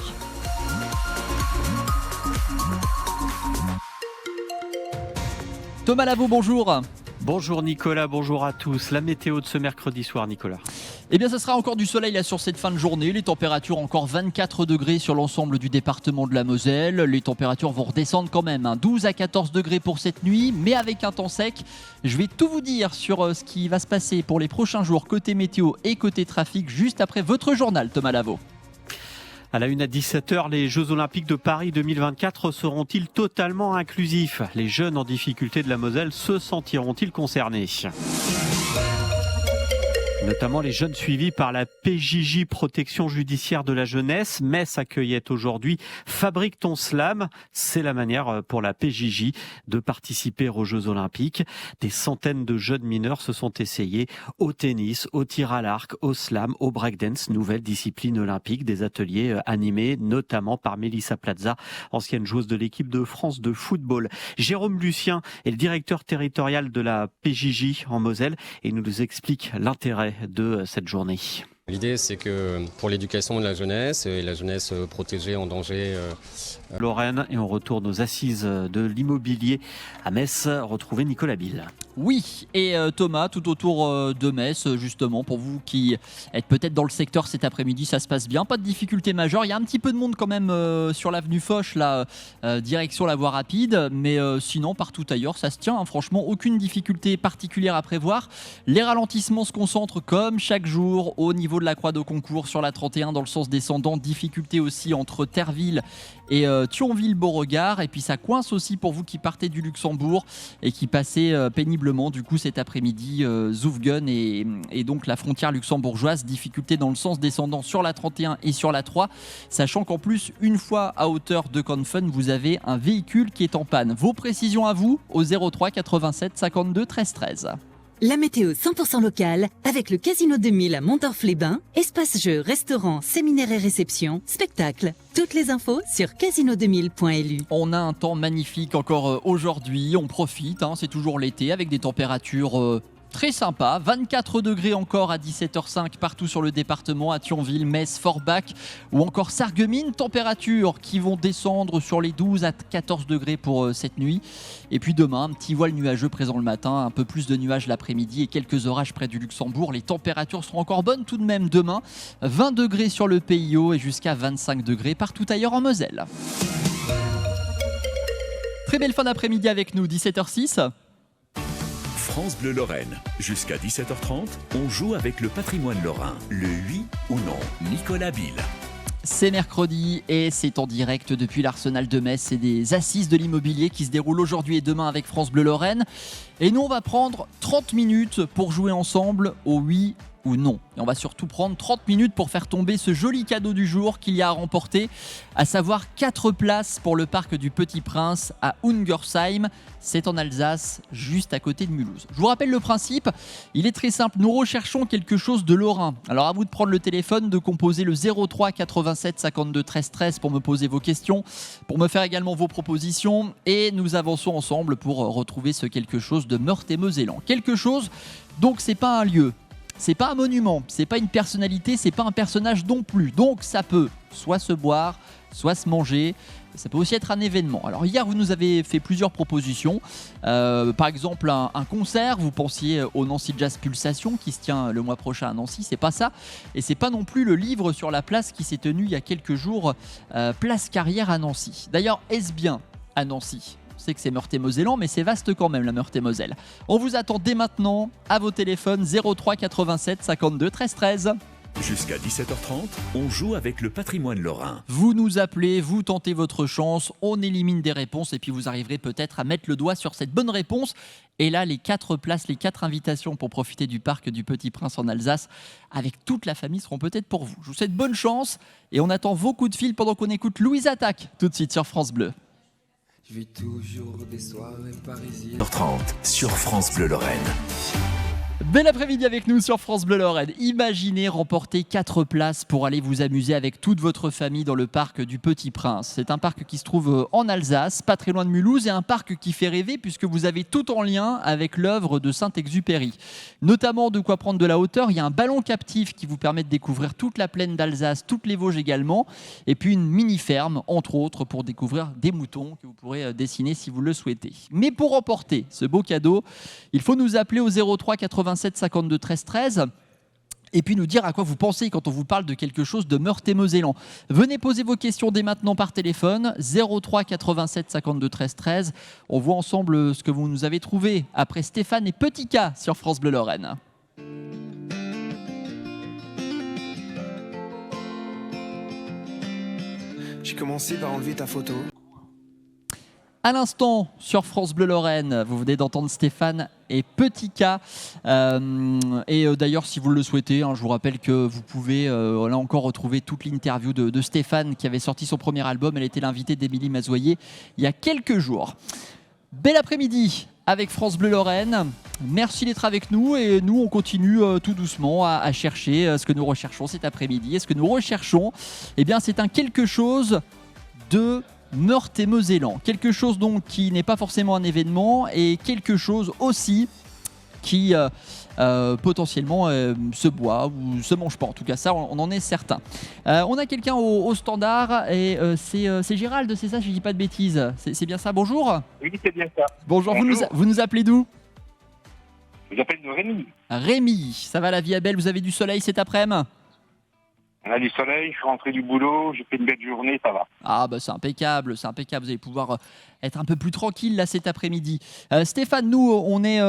Thomas Lavaux, bonjour. Bonjour Nicolas, bonjour à tous. La météo de ce mercredi soir, Nicolas. Eh bien, ça sera encore du soleil là sur cette fin de journée. Les températures encore 24 degrés sur l'ensemble du département de la Moselle. Les températures vont redescendre quand même, 12 à 14 degrés pour cette nuit, mais avec un temps sec. Je vais tout vous dire sur ce qui va se passer pour les prochains jours côté météo et côté trafic juste après votre journal, Thomas Lavaux. À la 1 à 17h, les Jeux Olympiques de Paris 2024 seront-ils totalement inclusifs ? Les jeunes en difficulté de la Moselle se sentiront-ils concernés ? Notamment les jeunes suivis par la PJJ, Protection Judiciaire de la Jeunesse. Metz accueillait aujourd'hui Fabrique ton slam. C'est la manière pour la PJJ de participer aux Jeux Olympiques. Des centaines de jeunes mineurs se sont essayés au tennis, au tir à l'arc, au slam, au breakdance, nouvelle discipline olympique. Des ateliers animés notamment par Mélissa Plaza, ancienne joueuse de l'équipe de France de football. Jérôme Lucien est le directeur territorial de la PJJ en Moselle et nous explique l'intérêt de cette journée. L'idée, c'est que pour l'éducation de la jeunesse et la jeunesse protégée en danger. Lorraine, et on retourne aux assises de l'immobilier à Metz, retrouver Nicolas Bill. Oui, et Thomas, tout autour de Metz, justement, pour vous qui êtes peut-être dans le secteur cet après-midi, ça se passe bien, pas de difficultés majeures. Il y a un petit peu de monde quand même sur l'avenue Foch, là, direction la voie rapide, mais sinon, partout ailleurs, ça se tient. Franchement, aucune difficulté particulière à prévoir. Les ralentissements se concentrent comme chaque jour au niveau de la Croix de Concours sur la 31 dans le sens descendant. Difficulté aussi entre Terreville et Thionville-Beauregard, et puis ça coince aussi pour vous qui partez du Luxembourg et qui passez péniblement du coup cet après-midi Zoufgen et donc la frontière luxembourgeoise. Difficulté dans le sens descendant sur la 31 et sur la 3, sachant qu'en plus une fois à hauteur de Confen vous avez un véhicule qui est en panne. Vos précisions à vous au 03 87 52 13 13. La météo 100% locale avec le Casino 2000 à Montorf-les-Bains, espace jeux, restaurant, séminaire et réception, spectacle. Toutes les infos sur casino2000.lu. On a un temps magnifique encore aujourd'hui, on profite, c'est toujours l'été avec des températures très sympa, 24 degrés encore à 17h05 partout sur le département, à Thionville, Metz, Forbach ou encore Sarreguemines. Températures qui vont descendre sur les 12 à 14 degrés pour cette nuit. Et puis demain, un petit voile nuageux présent le matin, un peu plus de nuages l'après-midi et quelques orages près du Luxembourg. Les températures seront encore bonnes tout de même demain, 20 degrés sur le PIO et jusqu'à 25 degrés partout ailleurs en Moselle. Très belle fin d'après-midi avec nous, 17h06. France Bleu Lorraine. Jusqu'à 17h30, on joue avec le patrimoine lorrain. Le oui ou non, Nicolas Bill. C'est mercredi et c'est en direct depuis l'Arsenal de Metz. C'est des assises de l'immobilier qui se déroulent aujourd'hui et demain avec France Bleu Lorraine. Et nous, on va prendre 30 minutes pour jouer ensemble au oui ou non. Et on va surtout prendre 30 minutes pour faire tomber ce joli cadeau du jour qu'il y a à remporter, à savoir 4 places pour le parc du Petit Prince à Ungersheim. C'est en Alsace, juste à côté de Mulhouse. Je vous rappelle le principe, il est très simple. Nous recherchons quelque chose de lorrain. Alors à vous de prendre le téléphone, de composer le 03 87 52 13 13 pour me poser vos questions, pour me faire également vos propositions. Et nous avançons ensemble pour retrouver ce quelque chose de Meurthe-et-Mosellan. Quelque chose, donc c'est pas un lieu. C'est pas un monument, c'est pas une personnalité, c'est pas un personnage non plus. Donc ça peut soit se boire, soit se manger, ça peut aussi être un événement. Alors hier, vous nous avez fait plusieurs propositions. Par exemple, un concert, vous pensiez au Nancy Jazz Pulsation qui se tient le mois prochain à Nancy, c'est pas ça. Et c'est pas non plus le livre sur la place qui s'est tenu il y a quelques jours, place Carrière à Nancy. D'ailleurs, est-ce bien à Nancy ? On sait que c'est Meurthe-et-Mosellan, mais c'est vaste quand même la Meurthe-et-Moselle. On vous attend dès maintenant à vos téléphones 03 87 52 13 13. Jusqu'à 17h30, on joue avec le patrimoine lorrain. Vous nous appelez, vous tentez votre chance, on élimine des réponses et puis vous arriverez peut-être à mettre le doigt sur cette bonne réponse. Et là, les 4 places, les 4 invitations pour profiter du parc du Petit Prince en Alsace avec toute la famille seront peut-être pour vous. Je vous souhaite bonne chance et on attend vos coups de fil pendant qu'on écoute Louise Attaque tout de suite sur France Bleu. Je vis toujours des soirées parisiennes. 30 sur France Bleu Lorraine. Bel après-midi avec nous sur France Bleu Lorraine. Imaginez remporter 4 places pour aller vous amuser avec toute votre famille dans le parc du Petit Prince. C'est un parc qui se trouve en Alsace, pas très loin de Mulhouse, et un parc qui fait rêver puisque vous avez tout en lien avec l'œuvre de Saint-Exupéry. Notamment de quoi prendre de la hauteur, il y a un ballon captif qui vous permet de découvrir toute la plaine d'Alsace, toutes les Vosges également, et puis une mini-ferme, entre autres, pour découvrir des moutons que vous pourrez dessiner si vous le souhaitez. Mais pour remporter ce beau cadeau, il faut nous appeler au 03 87 52 13 13 et puis nous dire à quoi vous pensez quand on vous parle de quelque chose de Meurthe-et-Moséllan. Venez poser vos questions dès maintenant par téléphone 03 87 52 13 13. On voit ensemble ce que vous nous avez trouvé après Stéphane et Petit K sur France Bleu Lorraine. J'ai commencé par enlever ta photo. À l'instant, sur France Bleu Lorraine, vous venez d'entendre Stéphane et Petit K. D'ailleurs, si vous le souhaitez, je vous rappelle que vous pouvez là encore retrouver toute l'interview de Stéphane qui avait sorti son premier album. Elle était l'invitée d'Émilie Mazoyer il y a quelques jours. Bel après-midi avec France Bleu Lorraine. Merci d'être avec nous et nous, on continue tout doucement à chercher ce que nous recherchons cet après-midi. Et ce que nous recherchons, eh bien, c'est un quelque chose de Meurthe-et-Moséllan. Quelque chose donc qui n'est pas forcément un événement et quelque chose aussi qui potentiellement se boit ou se mange pas. En tout cas, ça, on en est certain. On a quelqu'un au standard et c'est Gérald, c'est ça, je dis pas de bêtises. C'est bien ça, bonjour. Oui, c'est bien ça. Bonjour. Vous nous appelez d'où? Je vous appelle de Rémi. Rémi, ça va, la vie est belle, vous avez du soleil cet après-midi? On a du soleil, je suis rentré du boulot, j'ai fait une belle journée, ça va. Ah bah c'est impeccable, vous allez pouvoir être un peu plus tranquille là cet après-midi. Stéphane, nous on est...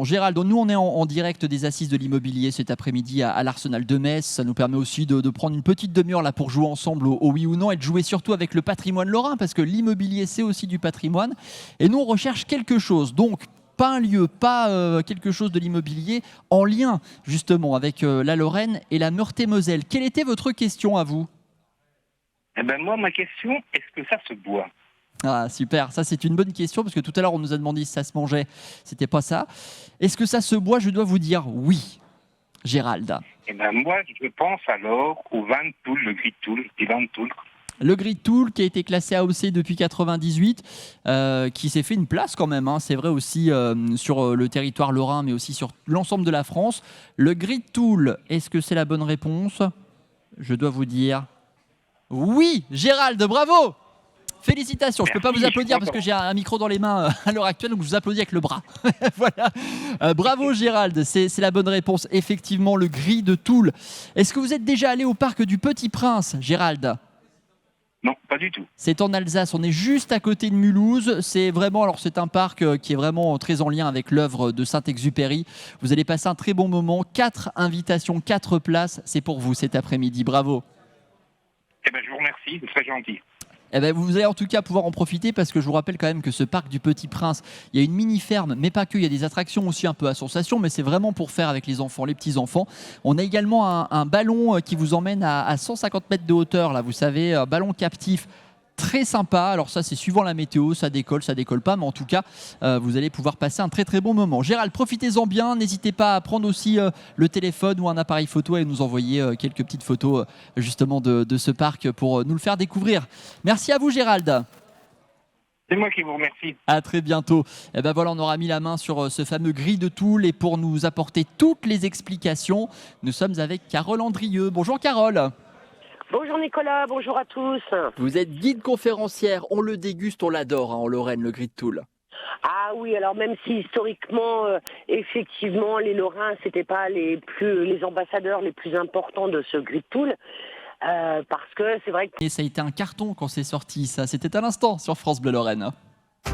Gérald, nous on est en direct des Assises de l'immobilier cet après-midi à l'Arsenal de Metz. Ça nous permet aussi de prendre une petite demi-heure là pour jouer ensemble au oui ou non et de jouer surtout avec le patrimoine lorrain parce que l'immobilier c'est aussi du patrimoine. Et nous on recherche quelque chose, donc pas un lieu, pas quelque chose de l'immobilier en lien justement avec la Lorraine et la Meurthe-et-Moselle. Quelle était votre question à vous? Eh ben moi, ma question, est-ce que ça se boit? Ah super, ça c'est une bonne question parce que tout à l'heure on nous a demandé si ça se mangeait, c'était pas ça. Est-ce que ça se boit? Je dois vous dire oui, Gérald. Eh ben moi, je pense alors au vin de Toul, le gris de Toul, le vin de Toul. Le Gris de Toul qui a été classé AOC depuis 98, qui s'est fait une place quand même, c'est vrai aussi sur le territoire lorrain mais aussi sur l'ensemble de la France. Le Gris de Toul, est-ce que c'est la bonne réponse? Je dois vous dire oui, Gérald, bravo! Félicitations, je ne peux pas vous applaudir parce que j'ai un micro dans les mains à l'heure actuelle, donc je vous applaudis avec le bras. Voilà. Bravo Gérald, c'est la bonne réponse. Effectivement, le Gris de Toul. Est-ce que vous êtes déjà allé au parc du Petit Prince, Gérald? Non, pas du tout. C'est en Alsace, on est juste à côté de Mulhouse. C'est un parc qui est vraiment très en lien avec l'œuvre de Saint-Exupéry. Vous allez passer un très bon moment. 4 invitations, 4 places, c'est pour vous cet après-midi. Bravo. Eh ben, je vous remercie, c'est très gentil. Eh ben, vous allez en tout cas pouvoir en profiter parce que je vous rappelle quand même que ce parc du Petit Prince, il y a une mini-ferme, mais pas que, il y a des attractions aussi un peu à sensation, mais c'est vraiment pour faire avec les enfants, les petits-enfants. On a également un ballon qui vous emmène à 150 mètres de hauteur, là, vous savez, un ballon captif. Très sympa, alors ça c'est suivant la météo, ça décolle pas, mais en tout cas vous allez pouvoir passer un très très bon moment. Gérald, profitez-en bien, n'hésitez pas à prendre aussi le téléphone ou un appareil photo et nous envoyer quelques petites photos justement de ce parc pour nous le faire découvrir. Merci à vous Gérald. C'est moi qui vous remercie. À très bientôt. Et ben voilà, on aura mis la main sur ce fameux Gris de Toul et pour nous apporter toutes les explications, nous sommes avec Carole Andrieux. Bonjour Carole. Bonjour Nicolas, bonjour à tous. Vous êtes guide conférencière, on le déguste, on l'adore en Lorraine, le Gris de Toul. Ah oui, alors même si historiquement, effectivement, les Lorrains, c'était pas les ambassadeurs les plus importants de ce Gris de Toul, parce que c'est vrai que... Et ça a été un carton quand c'est sorti, ça, c'était à l'instant sur France Bleu Lorraine.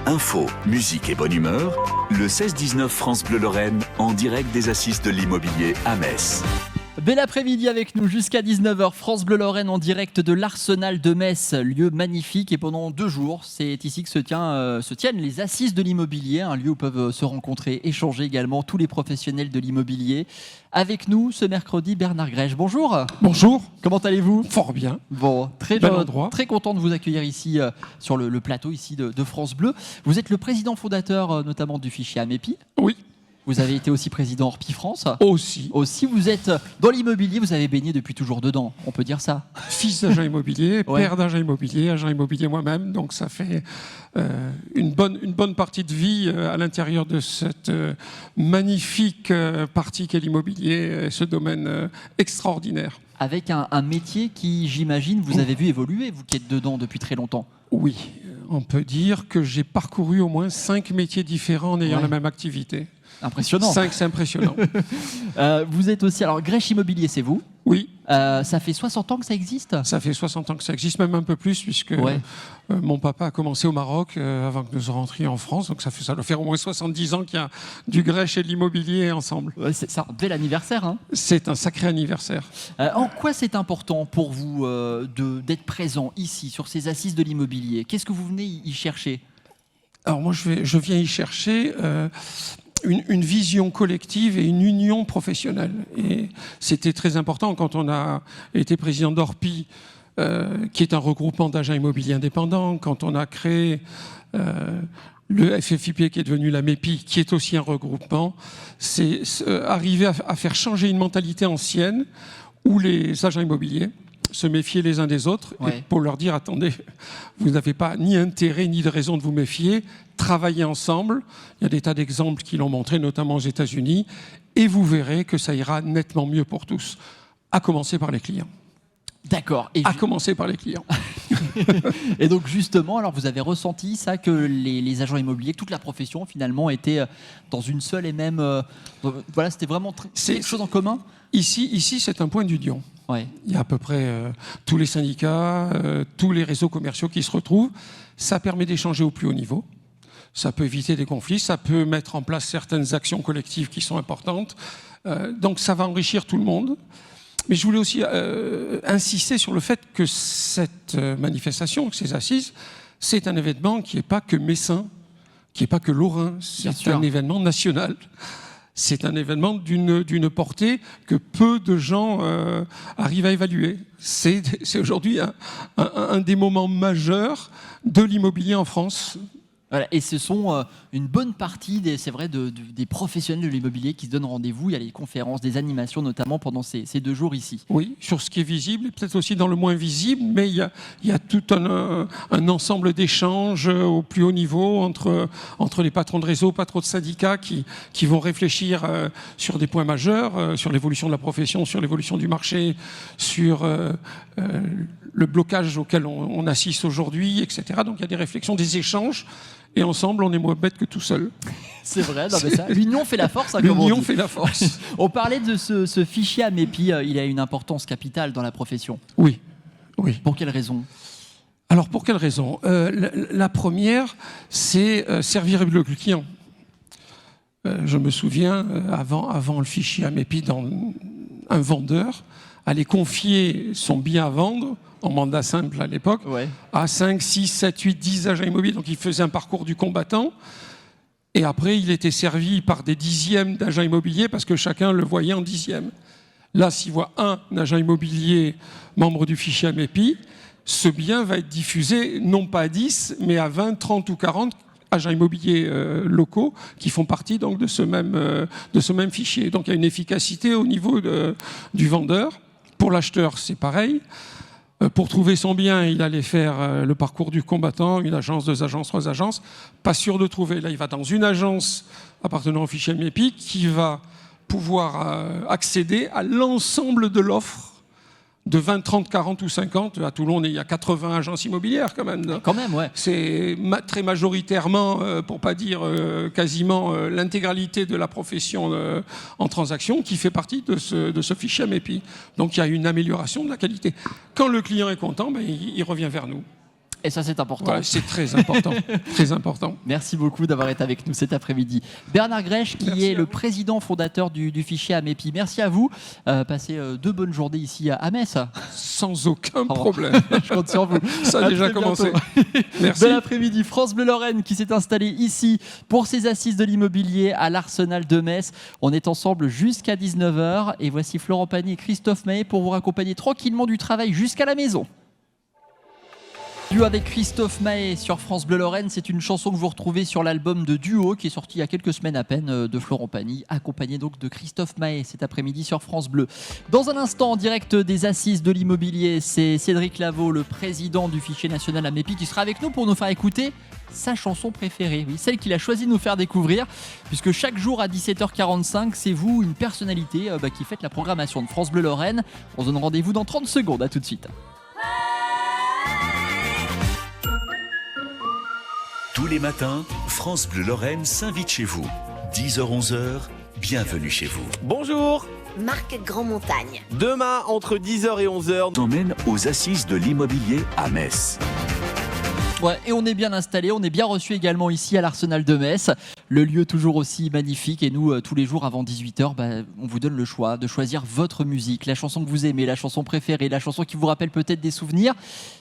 Info, musique et bonne humeur, le 16-19 France Bleu Lorraine, en direct des Assises de l'immobilier à Metz. Bel après-midi avec nous jusqu'à 19h, France Bleu Lorraine en direct de l'Arsenal de Metz, lieu magnifique et pendant 2 jours, c'est ici que se tiennent les Assises de l'immobilier, un lieu où peuvent se rencontrer, échanger également tous les professionnels de l'immobilier. Avec nous ce mercredi, Bernard Grèche. Bonjour. Bonjour. Comment allez-vous? Fort bien. Bon, très content de vous accueillir ici sur le plateau ici de France Bleu. Vous êtes le président fondateur notamment du fichier Amépi. Oui. Vous avez été aussi président Orpi France. Aussi. Vous êtes dans l'immobilier, vous avez baigné depuis toujours dedans, on peut dire ça. Fils d'agent immobilier, père d'agent immobilier, agent immobilier moi-même, donc ça fait une bonne partie de vie à l'intérieur de cette magnifique partie qu'est l'immobilier, ce domaine extraordinaire. Avec un métier qui, j'imagine, vous avez vu évoluer, vous qui êtes dedans depuis très longtemps. Oui, on peut dire que j'ai parcouru au moins 5 métiers différents en ayant la même activité. Impressionnant. 5, c'est impressionnant. Vous êtes aussi... Alors, Grèche Immobilier, c'est vous? Oui. Ça fait 60 ans que ça existe? Ça fait 60 ans que ça existe, même un peu plus, puisque mon papa a commencé au Maroc avant que nous rentrions en France. Donc ça doit faire au moins 70 ans qu'il y a du Grèche et de l'immobilier ensemble. C'est un bel anniversaire. Hein. C'est un sacré anniversaire. En quoi c'est important pour vous d'être présent ici, sur ces assises de l'immobilier? Qu'est-ce que vous venez y chercher? Alors moi, je viens y chercher... Une vision collective et une union professionnelle. Et c'était très important quand on a été président d'Orpi, qui est un regroupement d'agents immobiliers indépendants, quand on a créé le FFIP qui est devenu la MEPI, qui est aussi un regroupement, c'est arriver à faire changer une mentalité ancienne où les agents immobiliers se méfier les uns des autres et pour leur dire attendez, vous n'avez pas ni intérêt ni de raison de vous méfier, travaillez ensemble. Il y a des tas d'exemples qui l'ont montré, notamment aux États-Unis, et vous verrez que ça ira nettement mieux pour tous, à commencer par les clients. D'accord. À commencer par les clients. Et donc justement, alors vous avez ressenti ça, que les agents immobiliers, toute la profession finalement était dans une seule et même... voilà, c'était vraiment quelque chose en commun. Ici, c'est un point d'union. Il y a à peu près tous les syndicats, tous les réseaux commerciaux qui se retrouvent. Ça permet d'échanger au plus haut niveau. Ça peut éviter des conflits, ça peut mettre en place certaines actions collectives qui sont importantes. Donc ça va enrichir tout le monde. Mais je voulais aussi insister sur le fait que cette manifestation, ces assises, c'est un événement qui n'est pas que messin, qui n'est pas que lorrain, c'est un événement national. C'est un événement d'une portée que peu de gens arrivent à évaluer. C'est aujourd'hui un des moments majeurs de l'immobilier en France. Voilà, et ce sont une bonne partie des professionnels de l'immobilier qui se donnent rendez-vous. Il y a les conférences, des animations notamment pendant ces 2 jours ici. Oui, sur ce qui est visible et peut-être aussi dans le moins visible, mais il y a tout un ensemble d'échanges au plus haut niveau entre les patrons de réseau, patrons de syndicats qui vont réfléchir sur des points majeurs, sur l'évolution de la profession, sur l'évolution du marché, sur le blocage auquel on assiste aujourd'hui, etc. Donc il y a des réflexions, des échanges. Et ensemble, on est moins bêtes que tout seul. C'est vrai, non, mais ça, l'union fait la force. Hein, l'union fait la force. On parlait de ce fichier AMEPI, il a une importance capitale dans la profession. Oui. Pour quelle raison? Alors, pour quelle raison? La première, c'est servir le client. Je me souviens, avant le fichier AMEPI, un vendeur allait confier son bien à vendre en mandat simple à l'époque, à 5, 6, 7, 8, 10 agents immobiliers. Donc il faisait un parcours du combattant. Et après, il était servi par des dixièmes d'agents immobiliers parce que chacun le voyait en dixième. Là, s'il voit un agent immobilier membre du fichier AMEPI, ce bien va être diffusé non pas à 10, mais à 20, 30 ou 40 agents immobiliers locaux qui font partie donc, de ce même fichier. Donc il y a une efficacité au niveau du vendeur. Pour l'acheteur, c'est pareil. Pour trouver son bien, il allait faire le parcours du combattant, une agence, 2 agences, 3 agences. Pas sûr de trouver. Là, il va dans une agence appartenant au fichier AMEPI qui va pouvoir accéder à l'ensemble de l'offre de 20, 30, 40 ou 50. À Toulon, il y a 80 agences immobilières quand même. Quand même, ouais. C'est très majoritairement, pour pas dire quasiment l'intégralité de la profession en transaction qui fait partie de ce fichier AMEPI. Donc il y a une amélioration de la qualité. Quand le client est content, il revient vers nous. Et ça, c'est important. Ouais, c'est très important. Très important. Merci beaucoup d'avoir été avec nous cet après-midi. Bernard Grèche, qui est le président fondateur du fichier AMEPI. Merci à vous. Passez 2 bonnes journées ici à Metz. Sans aucun problème. Je compte sur vous. Ça a déjà commencé. Merci. Bon après-midi. France Bleu Lorraine qui s'est installée ici pour ses assises de l'immobilier à l'Arsenal de Metz. On est ensemble jusqu'à 19h. Et voici Florent Pagny et Christophe Maé pour vous raccompagner tranquillement du travail jusqu'à la maison. duo avec Christophe Maé sur France Bleu Lorraine. C'est une chanson que vous retrouvez sur l'album de Duo qui est sorti il y a quelques semaines à peine de Florent Pagny, accompagné donc de Christophe Maé cet après-midi sur France Bleu. Dans un instant, en direct des Assises de l'immobilier, c'est Cédric Lavaux, le président du fichier national Amepi, qui sera avec nous pour nous faire écouter sa chanson préférée, oui, celle qu'il a choisi de nous faire découvrir, puisque chaque jour à 17h45, c'est vous, une personnalité qui faites la programmation de France Bleu Lorraine. On se donne rendez-vous dans 30 secondes, à tout de suite. Tous les matins, France Bleu Lorraine s'invite chez vous. 10h-11h, bienvenue chez vous. Bonjour, Marc Grand-Montagne. demain entre 10h et 11h, T'emmène aux Assises de l'immobilier à Metz. Ouais, et on est bien installé, on est bien reçu également ici à l'Arsenal de Metz. Le lieu toujours aussi magnifique et nous, tous les jours avant 18h, on vous donne le choix de choisir votre musique, la chanson que vous aimez, la chanson préférée, la chanson qui vous rappelle peut-être des souvenirs.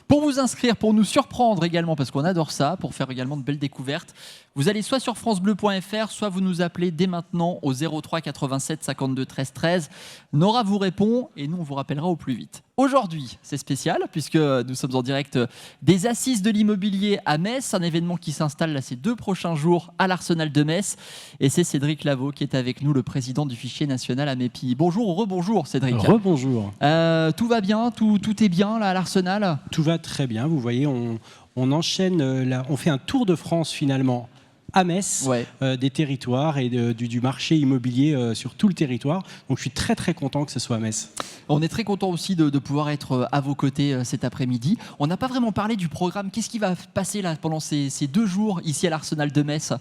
Pour vous inscrire, pour nous surprendre également, parce qu'on adore ça, pour faire également de belles découvertes, vous allez soit sur francebleu.fr, soit vous nous appelez dès maintenant au 03 87 52 13 13. Nora vous répond et nous on vous rappellera au plus vite. Aujourd'hui, c'est spécial puisque nous sommes en direct des Assises de l'immobilier à Metz, un événement qui s'installe là ces 2 prochains jours à l'Arsenal de Metz. Et c'est Cédric Lavaux qui est avec nous, le président du fichier national Amepi. Bonjour, rebonjour Cédric. Rebonjour. Tout va bien, tout est bien là à l'Arsenal? Tout va très bien, vous voyez, on enchaîne, on fait un tour de France finalement à Metz, des territoires et du marché immobilier sur tout le territoire. Donc je suis très très content que ce soit à Metz. On est très content aussi de pouvoir être à vos côtés cet après-midi. On n'a pas vraiment parlé du programme. Qu'est-ce qui va passer là pendant ces 2 jours ici à l'Arsenal de Metz?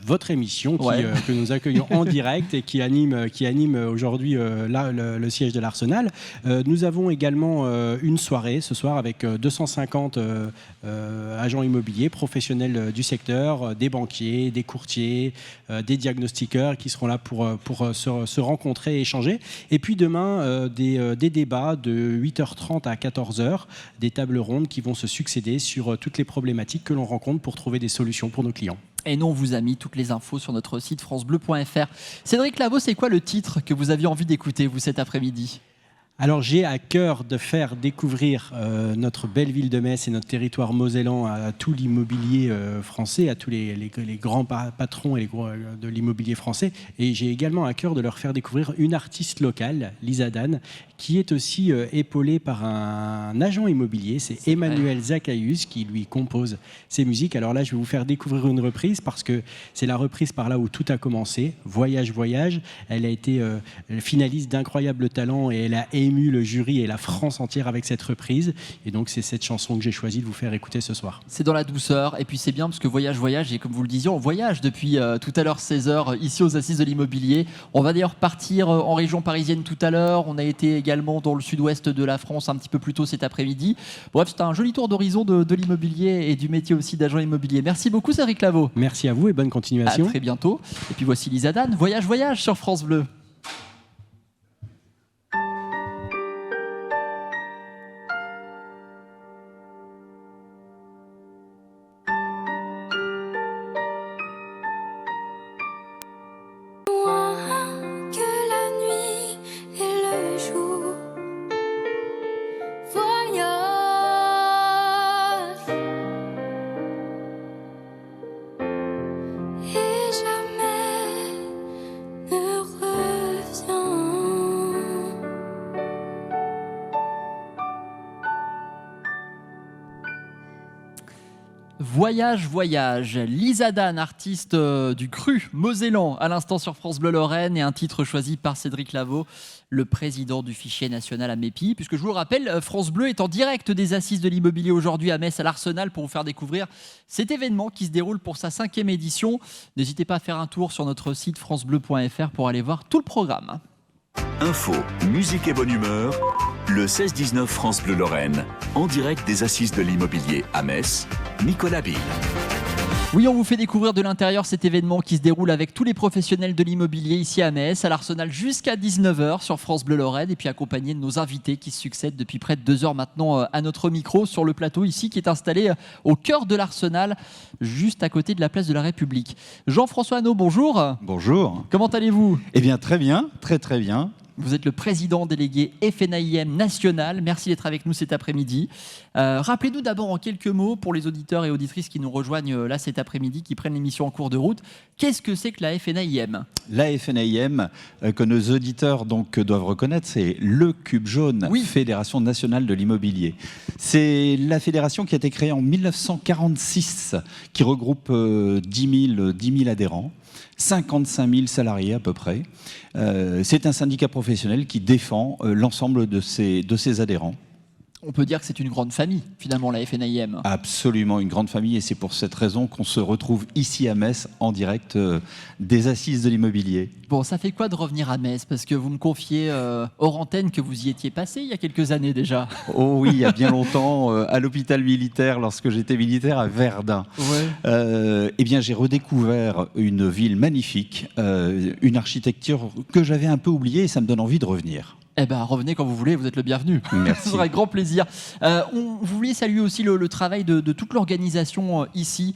Votre émission que nous accueillons en direct et qui anime aujourd'hui le siège de l'Arsenal. Nous avons également une soirée ce soir avec 250 agents immobiliers, professionnels du secteur, des banquiers, des courtiers, des diagnostiqueurs qui seront là pour se rencontrer et échanger. Et puis demain, des débats de 8h30 à 14h, des tables rondes qui vont se succéder sur toutes les problématiques que l'on rencontre pour trouver des solutions pour nos clients. Et nous, on vous a mis toutes les infos sur notre site francebleu.fr. Cédric Lavaux, c'est quoi le titre que vous aviez envie d'écouter, vous, cet après-midi ? Alors j'ai à cœur de faire découvrir notre belle ville de Metz et notre territoire mosellan à tout l'immobilier français, à tous les grands patrons de l'immobilier français. Et j'ai également à cœur de leur faire découvrir une artiste locale, Lisa Dan, qui est aussi épaulée par un agent immobilier, c'est Emmanuel Zachaius qui lui compose ses musiques. Alors là, je vais vous faire découvrir une reprise parce que c'est la reprise par là où tout a commencé, Voyage, Voyage. Elle a été finaliste d'Incroyable Talent et elle a ému le jury et la France entière avec cette reprise. Et donc, c'est cette chanson que j'ai choisi de vous faire écouter ce soir. C'est dans la douceur. Et puis, c'est bien parce que Voyage, Voyage, et comme vous le disiez, on voyage depuis tout à l'heure 16h ici aux Assises de l'immobilier. On va d'ailleurs partir en région parisienne tout à l'heure. On a été également dans le sud-ouest de la France un petit peu plus tôt cet après-midi. Bref, c'est un joli tour d'horizon de l'immobilier et du métier aussi d'agent immobilier. Merci beaucoup, Cédric Lavaux. Merci à vous et bonne continuation. À très bientôt. Et puis voici Lisa Dan, Voyage, Voyage sur France Bleu. Voyage, Voyage. Lisa Dan, artiste du cru mosellan, à l'instant sur France Bleu Lorraine, et un titre choisi par Cédric Lavaux, le président du fichier national Amepi. Puisque je vous le rappelle, France Bleu est en direct des Assises de l'immobilier aujourd'hui à Metz, à l'Arsenal, pour vous faire découvrir cet événement qui se déroule pour sa 5e édition. N'hésitez pas à faire un tour sur notre site francebleu.fr pour aller voir tout le programme. Info, musique et bonne humeur, le 16-19 France Bleu Lorraine, en direct des Assises de l'immobilier à Metz, Nicolas Bill. Oui, on vous fait découvrir de l'intérieur cet événement qui se déroule avec tous les professionnels de l'immobilier ici à Metz, à l'Arsenal jusqu'à 19h sur France Bleu Lorraine, et puis accompagné de nos invités qui se succèdent depuis près de 2 heures maintenant à notre micro sur le plateau ici qui est installé au cœur de l'Arsenal, juste à côté de la place de la République. Jean-François Hannot, bonjour. Bonjour. Comment allez-vous ? Eh bien très bien, très très bien. Vous êtes le président délégué FNAIM national. Merci d'être avec nous cet après-midi. Rappelez-nous d'abord en quelques mots, pour les auditeurs et auditrices qui nous rejoignent là cet après-midi, qui prennent l'émission en cours de route, qu'est-ce que c'est que la FNAIM ? La FNAIM, que nos auditeurs donc doivent reconnaître, c'est le Cube Jaune, Fédération nationale de l'immobilier. C'est la fédération qui a été créée en 1946, qui regroupe 10 000 adhérents. 55 000 salariés à peu près. C'est un syndicat professionnel qui défend l'ensemble de ses adhérents. On peut dire que c'est une grande famille, finalement, la FNAIM. Absolument, une grande famille, et c'est pour cette raison qu'on se retrouve ici à Metz, en direct des Assises de l'immobilier. Bon, ça fait quoi de revenir à Metz ? Parce que vous me confiez hors antenne que vous y étiez passé il y a quelques années déjà. Oh oui, il y a bien longtemps, à l'hôpital militaire, lorsque j'étais militaire à Verdun. Ouais. Eh bien, j'ai redécouvert une ville magnifique, une architecture que j'avais un peu oubliée, et ça me donne envie de revenir. Eh bien, revenez quand vous voulez, vous êtes le bienvenu. Merci. Ce sera avec grand plaisir. Vous vouliez saluer aussi le travail de toute l'organisation ici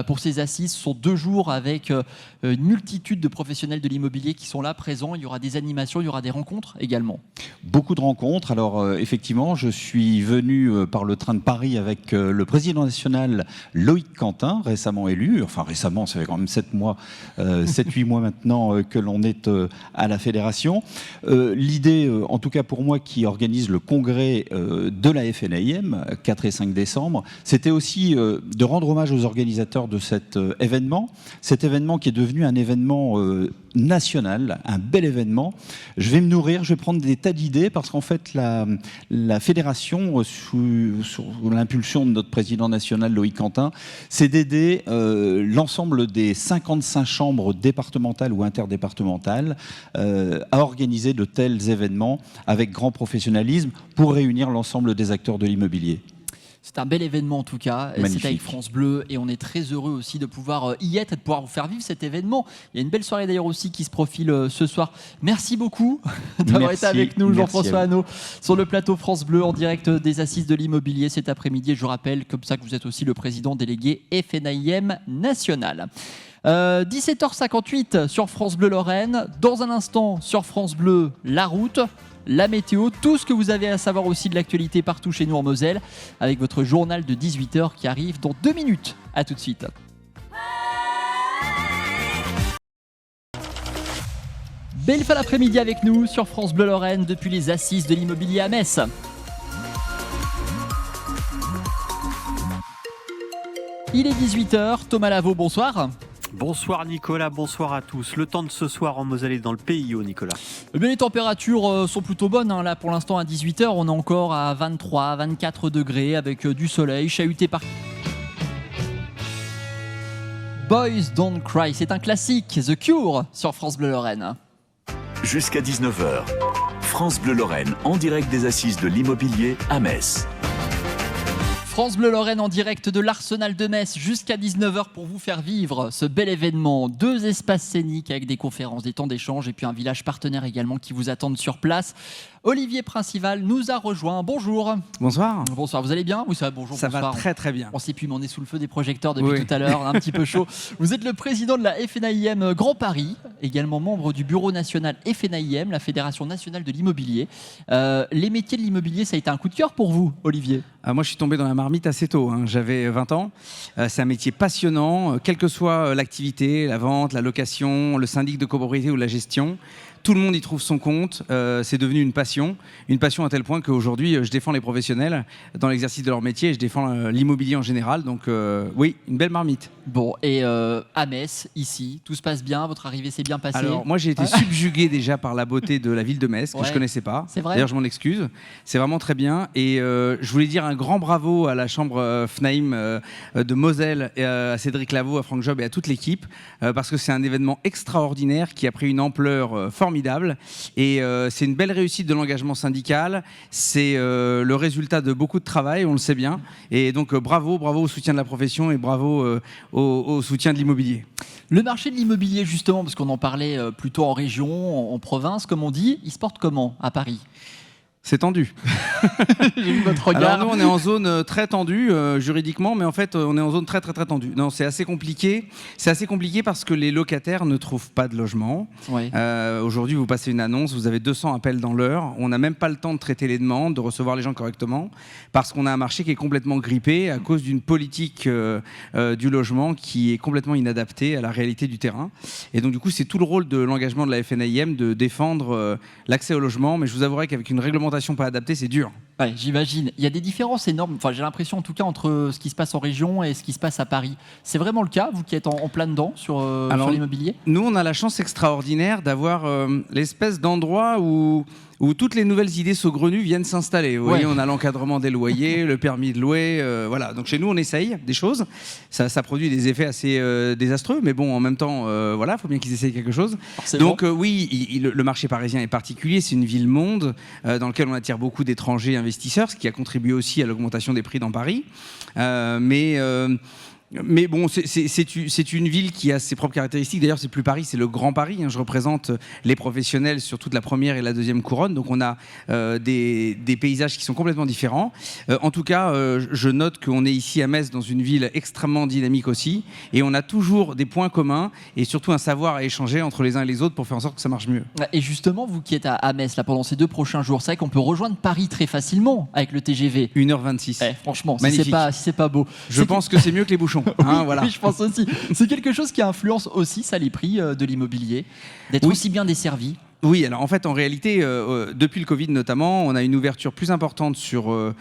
pour ces assises. Ce sont 2 jours avec une multitude de professionnels de l'immobilier qui sont là, présents. Il y aura des animations, il y aura des rencontres également. Beaucoup de rencontres. Alors, effectivement, je suis venu par le train de Paris avec le président national Loïc Quentin, récemment élu. Enfin, récemment, ça fait quand même 7-8 mois maintenant que l'on est à la fédération. L'idée, en tout cas pour moi qui organise le congrès de la FNAIM, 4 et 5 décembre, c'était aussi de rendre hommage aux organisateurs de cet événement qui est devenu un événement national, un bel événement. Je vais me nourrir, je vais prendre des tas d'idées parce qu'en fait la fédération, sous l'impulsion de notre président national Loïc Quentin, c'est d'aider l'ensemble des 55 chambres départementales ou interdépartementales à organiser de tels événements avec grand professionnalisme pour réunir l'ensemble des acteurs de l'immobilier. C'est un bel événement en tout cas, magnifique. C'est avec France Bleu et on est très heureux aussi de pouvoir y être et de pouvoir vous faire vivre cet événement. Il y a une belle soirée d'ailleurs aussi qui se profile ce soir. Merci beaucoup d'avoir été avec nous, Jean-François Hanaud, sur le plateau France Bleu en direct des Assises de l'immobilier cet après-midi. Et je rappelle comme ça que vous êtes aussi le président délégué FNAIM national. 17h58 sur France Bleu Lorraine. Dans un instant sur France Bleu, la route, la météo, tout ce que vous avez à savoir aussi de l'actualité partout chez nous en Moselle, avec votre journal de 18h qui arrive dans 2 minutes. A tout de suite. Belle fin d'après-midi avec nous sur France Bleu Lorraine depuis les Assises de l'immobilier à Metz. Il est 18h, Thomas Lavaux, bonsoir. Bonsoir Nicolas, bonsoir à tous. Le temps de ce soir en Moselle est dans le PIO, Nicolas. Eh bien, les températures sont plutôt bonnes. Là, pour l'instant, à 18h, on est encore à 23, 24 degrés avec du soleil, chahuté par... Boys Don't Cry, c'est un classique, The Cure sur France Bleu Lorraine. Jusqu'à 19h, France Bleu Lorraine en direct des Assises de l'immobilier à Metz. France Bleu Lorraine en direct de l'Arsenal de Metz jusqu'à 19h pour vous faire vivre ce bel événement. 2 espaces scéniques avec des conférences, des temps d'échange et puis un village partenaire également qui vous attendent sur place. Olivier Principal nous a rejoint. Bonjour. Bonsoir. Bonsoir, vous allez bien ? Oui, ça va, bonjour. Ça bonsoir. va très très bien. On s'est pu, mais on est sous le feu des projecteurs depuis tout à l'heure, un petit peu chaud. Vous êtes le président de la FNAIM Grand Paris, également membre du bureau national FNAIM, la Fédération nationale de l'immobilier. Les métiers de l'immobilier, ça a été un coup de cœur pour vous, Olivier ? Moi, je suis tombé dans la marmite assez tôt. J'avais 20 ans. C'est un métier passionnant, quelle que soit l'activité, la vente, la location, le syndic de copropriété ou la gestion. Tout le monde y trouve son compte, c'est devenu une passion à tel point qu'aujourd'hui je défends les professionnels dans l'exercice de leur métier et je défends l'immobilier en général, donc oui, une belle marmite. Bon, et à Metz, ici, tout se passe bien, votre arrivée s'est bien passée? Alors moi j'ai été subjugué déjà par la beauté de la ville de Metz, que je connaissais pas, c'est vrai. D'ailleurs je m'en excuse, c'est vraiment très bien et je voulais dire un grand bravo à la chambre FNAIM de Moselle, à Cédric Lavaux, à Franck Job et à toute l'équipe, parce que c'est un événement extraordinaire qui a pris une ampleur formidable. Et c'est une belle réussite de l'engagement syndical, c'est le résultat de beaucoup de travail, on le sait bien, et donc bravo au soutien de la profession et bravo au soutien de l'immobilier. Le marché de l'immobilier justement, parce qu'on en parlait plutôt en région, en province comme on dit, il se porte comment à Paris ? C'est tendu. J'ai vu votre regard. Alors nous, on est en zone très tendue juridiquement, mais en fait, on est en zone très tendue. Non, c'est assez compliqué. C'est assez compliqué parce que les locataires ne trouvent pas de logement. Oui. Aujourd'hui, vous passez une annonce, vous avez 200 appels dans l'heure. On n'a même pas le temps de traiter les demandes, de recevoir les gens correctement, parce qu'on a un marché qui est complètement grippé à cause d'une politique du logement qui est complètement inadaptée à la réalité du terrain. Et donc, du coup, c'est tout le rôle de l'engagement de la FNAIM de défendre l'accès au logement. Mais je vous avouerai qu'avec une réglementation pas adaptée, c'est dur. Ouais, j'imagine. Il y a des différences énormes. Enfin, j'ai l'impression, en tout cas, entre ce qui se passe en région et ce qui se passe à Paris. C'est vraiment le cas, vous qui êtes en plein dedans sur l'immobilier? Nous, on a la chance extraordinaire d'avoir l'espèce d'endroit où toutes les nouvelles idées saugrenues viennent s'installer. Vous voyez, on a l'encadrement des loyers, le permis de louer, voilà. Donc chez nous, on essaye des choses. Ça produit des effets assez désastreux, mais bon, en même temps, voilà, il faut bien qu'ils essayent quelque chose. Donc oui, le marché parisien est particulier. C'est une ville-monde dans laquelle on attire beaucoup d'étrangers investisseurs, ce qui a contribué aussi à l'augmentation des prix dans Paris. Mais bon, c'est une ville qui a ses propres caractéristiques. D'ailleurs, c'est plus Paris, c'est le Grand Paris. Je représente les professionnels sur toute la première et la deuxième couronne. Donc, on a des paysages qui sont complètement différents. En tout cas, je note qu'on est ici à Metz, dans une ville extrêmement dynamique aussi. Et on a toujours des points communs et surtout un savoir à échanger entre les uns et les autres pour faire en sorte que ça marche mieux. Et justement, vous qui êtes à Metz là, pendant ces 2 prochains jours, c'est vrai qu'on peut rejoindre Paris très facilement avec le TGV. 1h26. Franchement, magnifique. si c'est pas beau. Je pense que c'est mieux que les bouchons. Voilà. Oui, je pense aussi. C'est quelque chose qui influence aussi ça, les prix de l'immobilier, d'être aussi bien desservi. Oui, alors en fait, en réalité, depuis le Covid notamment, on a une ouverture plus importante sur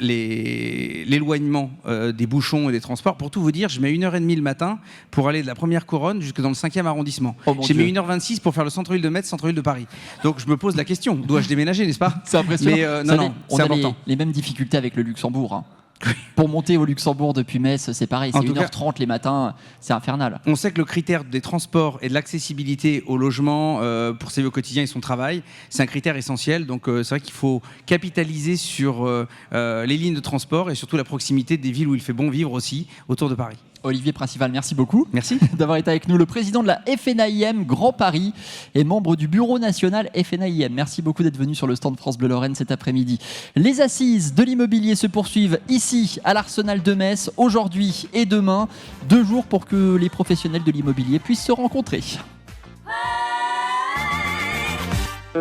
l'éloignement des bouchons et des transports. Pour tout vous dire, je mets 1h30 le matin pour aller de la première couronne jusque dans le 5e arrondissement. J'ai mis 1h26 pour faire le centre-ville de Metz, centre-ville de Paris. Donc je me pose la question, dois-je déménager, n'est-ce pas? C'est impressionnant. Mais non, c'est important. Les mêmes difficultés avec le Luxembourg. Hein. Pour monter au Luxembourg depuis Metz, c'est pareil, c'est 1h30 les matins, c'est infernal. On sait que le critère des transports et de l'accessibilité au logement pour sa vie au quotidien et son travail, c'est un critère essentiel. Donc c'est vrai qu'il faut capitaliser sur les lignes de transport et surtout la proximité des villes où il fait bon vivre aussi, autour de Paris. Olivier Principal, merci beaucoup. Merci d'avoir été avec nous, le président de la FNAIM Grand Paris et membre du bureau national FNAIM. Merci beaucoup d'être venu sur le stand France Bleu Lorraine cet après-midi. Les assises de l'immobilier se poursuivent ici à l'Arsenal de Metz, aujourd'hui et demain. 2 jours pour que les professionnels de l'immobilier puissent se rencontrer.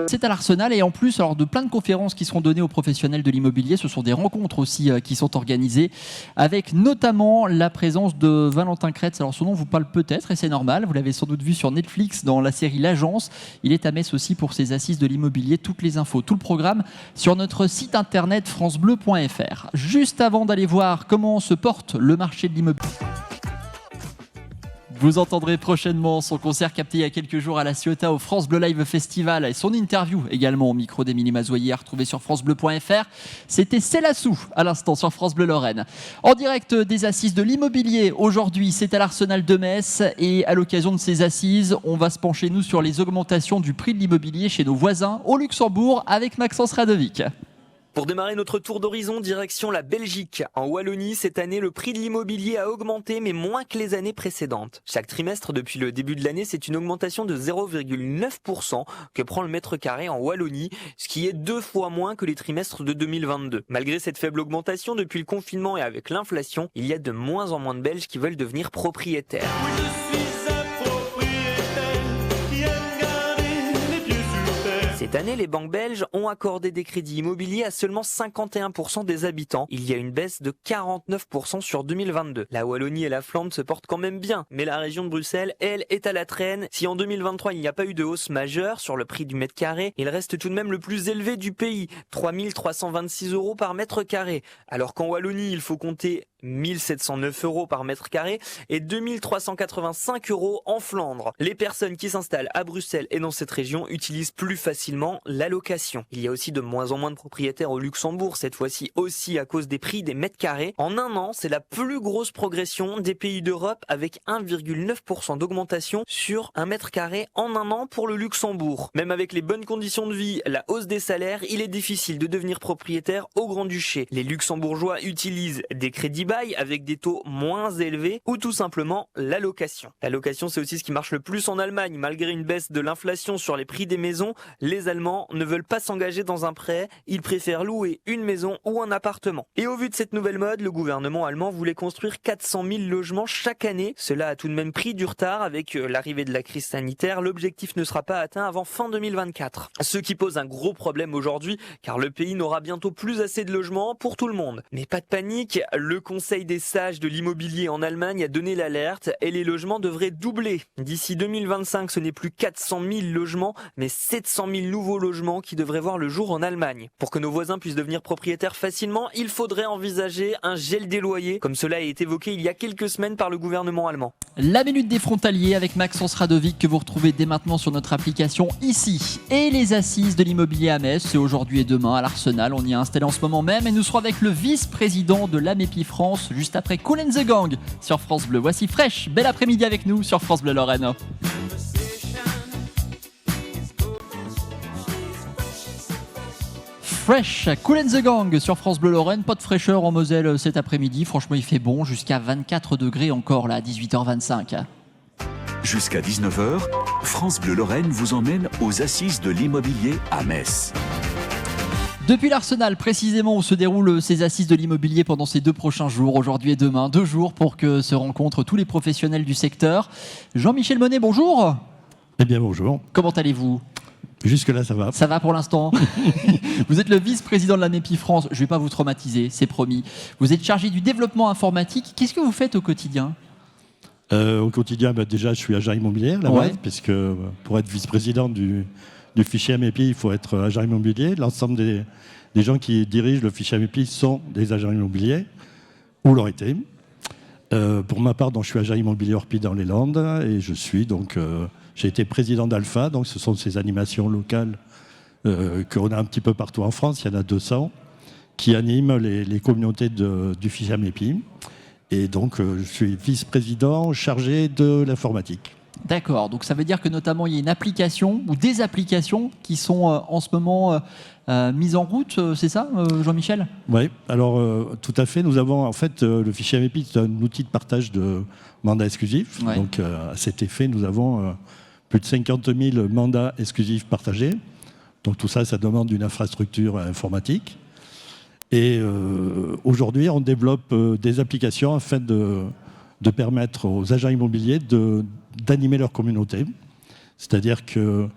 C'est à l'Arsenal et en plus alors, de plein de conférences qui seront données aux professionnels de l'immobilier. Ce sont des rencontres aussi qui sont organisées avec notamment la présence de Valentin Kretz. Alors son nom vous parle peut-être et c'est normal, vous l'avez sans doute vu sur Netflix dans la série L'Agence. Il est à Metz aussi pour ses assises de l'immobilier. Toutes les infos, tout le programme sur notre site internet francebleu.fr. Juste avant d'aller voir comment se porte le marché de l'immobilier, vous entendrez prochainement son concert capté il y a quelques jours à La Ciotat au France Bleu Live Festival et son interview également au micro d'Émilie Mazoyer à retrouver sur francebleu.fr. C'était Célassou à l'instant sur France Bleu Lorraine. En direct des assises de l'immobilier aujourd'hui, c'est à l'Arsenal de Metz et à l'occasion de ces assises, on va se pencher nous sur les augmentations du prix de l'immobilier chez nos voisins au Luxembourg avec Maxence Radovic. Pour démarrer notre tour d'horizon, direction la Belgique. En Wallonie, cette année, le prix de l'immobilier a augmenté, mais moins que les années précédentes. Chaque trimestre, depuis le début de l'année, c'est une augmentation de 0,9% que prend le mètre carré en Wallonie, ce qui est 2 fois moins que les trimestres de 2022. Malgré cette faible augmentation, depuis le confinement et avec l'inflation, il y a de moins en moins de Belges qui veulent devenir propriétaires. Cette année, les banques belges ont accordé des crédits immobiliers à seulement 51% des habitants. Il y a une baisse de 49% sur 2022. La Wallonie et la Flandre se portent quand même bien, mais la région de Bruxelles, elle, est à la traîne. Si en 2023, il n'y a pas eu de hausse majeure sur le prix du mètre carré, il reste tout de même le plus élevé du pays, 3 326 € par mètre carré. Alors qu'en Wallonie, il faut compter 1 709 € par mètre carré et 2 385 € en Flandre. Les personnes qui s'installent à Bruxelles et dans cette région utilisent plus facilement la location. Il y a aussi de moins en moins de propriétaires au Luxembourg, cette fois-ci aussi à cause des prix des mètres carrés. En un an, c'est la plus grosse progression des pays d'Europe avec 1,9% d'augmentation sur un mètre carré en un an pour le Luxembourg. Même avec les bonnes conditions de vie, la hausse des salaires, il est difficile de devenir propriétaire au Grand-Duché. Les Luxembourgeois utilisent des crédits bail avec des taux moins élevés ou tout simplement la location. La location, c'est aussi ce qui marche le plus en Allemagne. Malgré une baisse de l'inflation sur les prix des maisons, les Allemands ne veulent pas s'engager dans un prêt, ils préfèrent louer une maison ou un appartement. Et au vu de cette nouvelle mode, le gouvernement allemand voulait construire 400 000 logements chaque année. Cela a tout de même pris du retard avec l'arrivée de la crise sanitaire. L'objectif ne sera pas atteint avant fin 2024. Ce qui pose un gros problème aujourd'hui, car le pays n'aura bientôt plus assez de logements pour tout le monde. Mais pas de panique, le Conseil des sages de l'immobilier en Allemagne a donné l'alerte et les logements devraient doubler. D'ici 2025, ce n'est plus 400 000 logements, mais 700 000 nouveaux logements qui devraient voir le jour en Allemagne. Pour que nos voisins puissent devenir propriétaires facilement, il faudrait envisager un gel des loyers, comme cela a été évoqué il y a quelques semaines par le gouvernement allemand. La minute des frontaliers avec Maxence Radovic que vous retrouvez dès maintenant sur notre application ici. Et les assises de l'immobilier à Metz, c'est aujourd'hui et demain à l'Arsenal. On y est installé en ce moment même et nous serons avec le vice-président de l'AMEPI France juste après Kool & The Gang sur France Bleu. Voici Fresh, bel après-midi avec nous sur France Bleu Lorraine. Fresh, Kool & The Gang sur France Bleu Lorraine. Pas de fraîcheur en Moselle cet après-midi. Franchement, il fait bon jusqu'à 24 degrés encore là à 18h25. Jusqu'à 19h, France Bleu Lorraine vous emmène aux assises de l'immobilier à Metz. Depuis l'Arsenal, précisément, où se déroulent ces assises de l'immobilier pendant ces 2 prochains jours, aujourd'hui et demain. 2 jours pour que se rencontrent tous les professionnels du secteur. Jean-Michel Monet, bonjour. Eh bien, bonjour. Comment allez-vous ? Jusque-là, ça va. Ça va pour l'instant. Vous êtes le vice-président de l'AMEPI France. Je ne vais pas vous traumatiser, c'est promis. Vous êtes chargé du développement informatique. Qu'est-ce que vous faites au quotidien ? Au quotidien, déjà, je suis agent immobilier là-bas, Ouais. puisque pour être vice-président du fichier AMEPI, il faut être agent immobilier. L'ensemble des gens qui dirigent le fichier AMEPI sont des agents immobiliers, ou l'ont été. Pour ma part, donc, je suis agent immobilier Orpi dans les Landes, et je suis donc... j'ai été président d'Alpha, donc ce sont ces animations locales qu'on a un petit peu partout en France, il y en a 200, qui animent les communautés du fichier AMEPI. Et donc, je suis vice-président chargé de l'informatique. D'accord, donc ça veut dire que notamment il y a une application ou des applications qui sont en ce moment mises en route, c'est ça, Jean-Michel ? Oui, alors tout à fait. Nous avons en fait le fichier AMEPI, c'est un outil de partage de mandats exclusifs. Ouais. Donc à cet effet, nous avons plus de 50 000 mandats exclusifs partagés. Donc tout ça, ça demande une infrastructure informatique. Et aujourd'hui, on développe des applications afin de permettre aux agents immobiliers d'animer leur communauté. C'est-à-dire que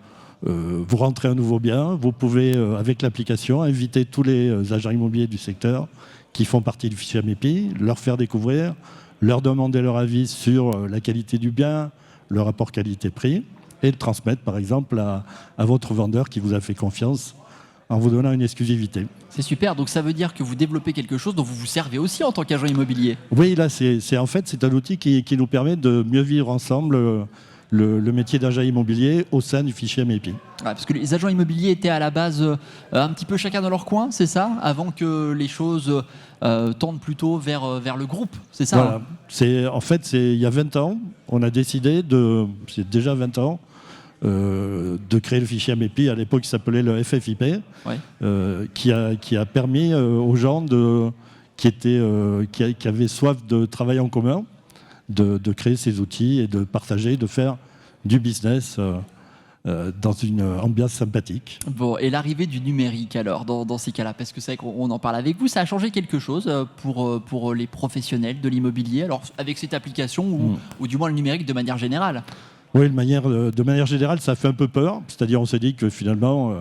vous rentrez un nouveau bien, vous pouvez, avec l'application, inviter tous les agents immobiliers du secteur qui font partie du fichier AMEPI, leur faire découvrir, leur demander leur avis sur la qualité du bien, le rapport qualité-prix, et le transmettre, par exemple, à votre vendeur qui vous a fait confiance en vous donnant une exclusivité. C'est super, donc ça veut dire que vous développez quelque chose dont vous vous servez aussi en tant qu'agent immobilier. Oui, là, c'est un outil qui nous permet de mieux vivre ensemble le métier d'agent immobilier au sein du fichier AMEPI. Ouais, parce que les agents immobiliers étaient à la base un petit peu chacun dans leur coin, c'est ça ? Avant que les choses tendent plutôt vers le groupe, c'est ça ? Voilà. En fait, il y a 20 ans, on a décidé c'est déjà 20 ans, de créer le fichier AMEPI. À l'époque, il s'appelait le FFIP, ouais. Qui a permis aux gens qui avaient soif de travailler en commun, de créer ces outils et de partager, de faire du business dans une ambiance sympathique. Bon, et l'arrivée du numérique alors, dans ces cas-là, parce que c'est vrai qu'on en parle avec vous, ça a changé quelque chose pour les professionnels de l'immobilier, alors avec cette application ou du moins le numérique de manière générale ? Oui, de manière générale, ça fait un peu peur. C'est-à-dire, on s'est dit que finalement,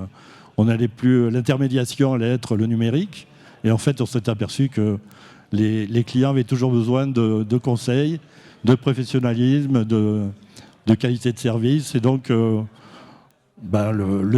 l'intermédiation allait être le numérique. Et en fait, on s'est aperçu que les clients avaient toujours besoin de conseils, de professionnalisme, de qualité de service. Et donc, le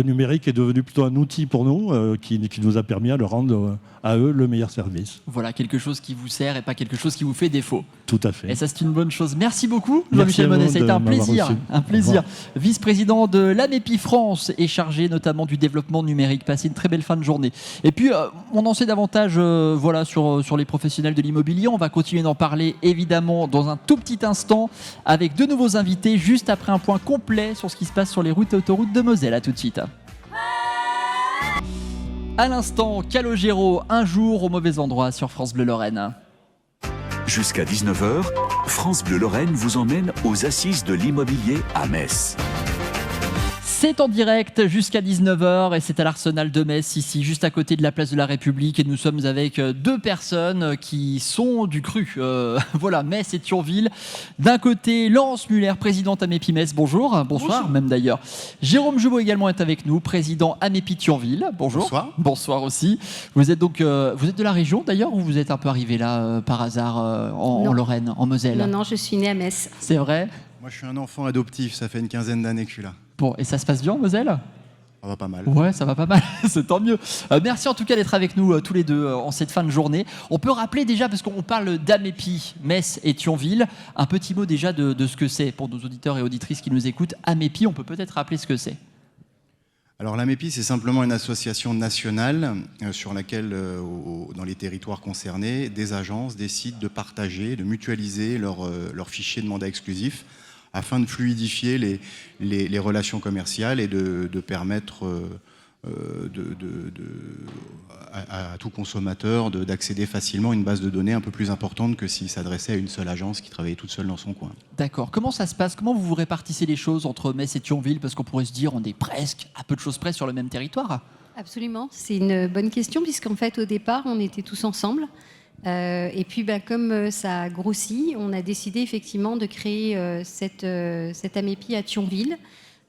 numérique est devenu plutôt un outil pour nous qui nous a permis de rendre à eux le meilleur service. Voilà, quelque chose qui vous sert et pas quelque chose qui vous fait défaut. Tout à fait. Et ça, c'est une bonne chose. Merci beaucoup, Jean-Michel Monet. Ça a été un plaisir. Un plaisir. Vice-président de l'AMEPI France et chargé notamment du développement numérique. Passez une très belle fin de journée. Et puis, on en sait davantage sur les professionnels de l'immobilier. On va continuer d'en parler, évidemment, dans un tout petit instant avec de nouveaux invités, juste après un point complet sur ce qui se passe sur les routes et autoroutes de Moselle. À tout de suite. À l'instant, Calogero, un jour au mauvais endroit sur France Bleu Lorraine. Jusqu'à 19h, France Bleu Lorraine vous emmène aux Assises de l'immobilier à Metz. C'est en direct jusqu'à 19h et c'est à l'Arsenal de Metz, ici, juste à côté de la place de la République. Et nous sommes avec deux personnes qui sont du cru. Voilà, Metz et Thionville. D'un côté, Laurence Muller, présidente Amépi Metz. Bonjour. Bonsoir, même d'ailleurs. Jérôme Jumeau également est avec nous, président Amépi Thionville. Bonjour. Bonsoir. Bonsoir aussi. Vous êtes donc vous êtes de la région d'ailleurs ou vous êtes un peu arrivé là par hasard en Lorraine, en Moselle? Non, je suis née à Metz. C'est vrai? Moi, je suis un enfant adoptif. Ça fait une quinzaine d'années que je suis là. Bon, et ça se passe bien en Moselle? Ça va pas mal. Ouais, ça va pas mal, c'est tant mieux. Merci en tout cas d'être avec nous tous les deux en cette fin de journée. On peut rappeler déjà, parce qu'on parle d'Amépi, Metz et Thionville, un petit mot déjà de ce que c'est pour nos auditeurs et auditrices qui nous écoutent. Amépi, on peut peut-être rappeler ce que c'est. Alors l'Amépi, c'est simplement une association nationale sur laquelle, dans les territoires concernés, des agences décident de partager, de mutualiser leurs fichiers de mandat exclusif afin de fluidifier les relations commerciales et de permettre à tout consommateur d'accéder facilement à une base de données un peu plus importante que s'il s'adressait à une seule agence qui travaillait toute seule dans son coin. D'accord. Comment ça se passe? Comment vous vous répartissez les choses entre Metz et Thionville? Parce qu'on pourrait se dire on est presque à peu de choses près sur le même territoire. Absolument, c'est une bonne question puisqu'en fait au départ on était tous ensemble. Et puis comme ça a grossi, on a décidé effectivement de créer cette Amépi à Thionville.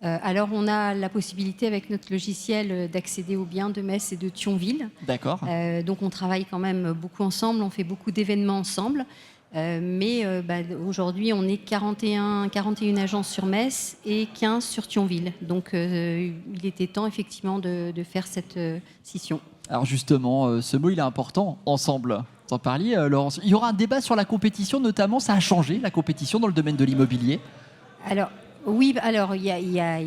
Alors on a la possibilité avec notre logiciel d'accéder aux biens de Metz et de Thionville. D'accord. Donc on travaille quand même beaucoup ensemble, on fait beaucoup d'événements ensemble. Mais aujourd'hui on est 41 agences sur Metz et 15 sur Thionville. Donc il était temps effectivement de faire cette scission. Alors justement, ce mot il est important, ensemble. Vous en parliez, Laurence. Il y aura un débat sur la compétition, notamment. Ça a changé, la compétition dans le domaine de l'immobilier? Alors, oui, alors il y a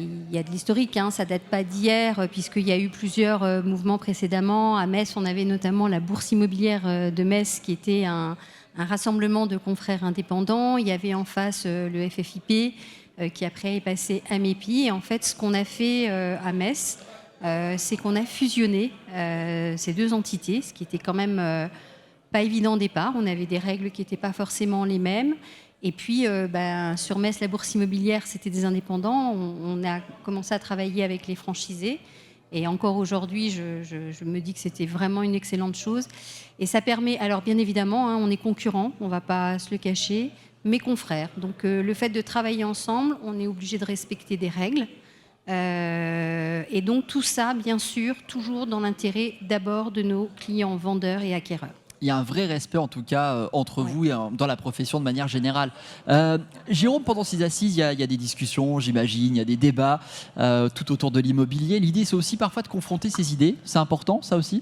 de l'historique, hein, ça date pas d'hier, puisqu'il y a eu plusieurs mouvements précédemment. À Metz, on avait notamment la bourse immobilière de Metz, qui était un rassemblement de confrères indépendants. Il y avait en face le FFIP, qui après est passé Amépi. Et en fait, ce qu'on a fait à Metz, c'est qu'on a fusionné ces deux entités, ce qui était quand même pas évident au départ. On avait des règles qui n'étaient pas forcément les mêmes. Et puis, sur Metz, la bourse immobilière, c'était des indépendants. On a commencé à travailler avec les franchisés. Et encore aujourd'hui, je me dis que c'était vraiment une excellente chose. Et ça permet, alors bien évidemment, hein, on est concurrents, on ne va pas se le cacher, mais confrères. Donc, le fait de travailler ensemble, on est obligé de respecter des règles. Et donc, tout ça, bien sûr, toujours dans l'intérêt d'abord de nos clients vendeurs et acquéreurs. Il y a un vrai respect, en tout cas, entre vous et dans la profession de manière générale. Jérôme, pendant ces assises, il y a des discussions, j'imagine, il y a des débats tout autour de l'immobilier. L'idée, c'est aussi parfois de confronter ces idées. C'est important, ça aussi?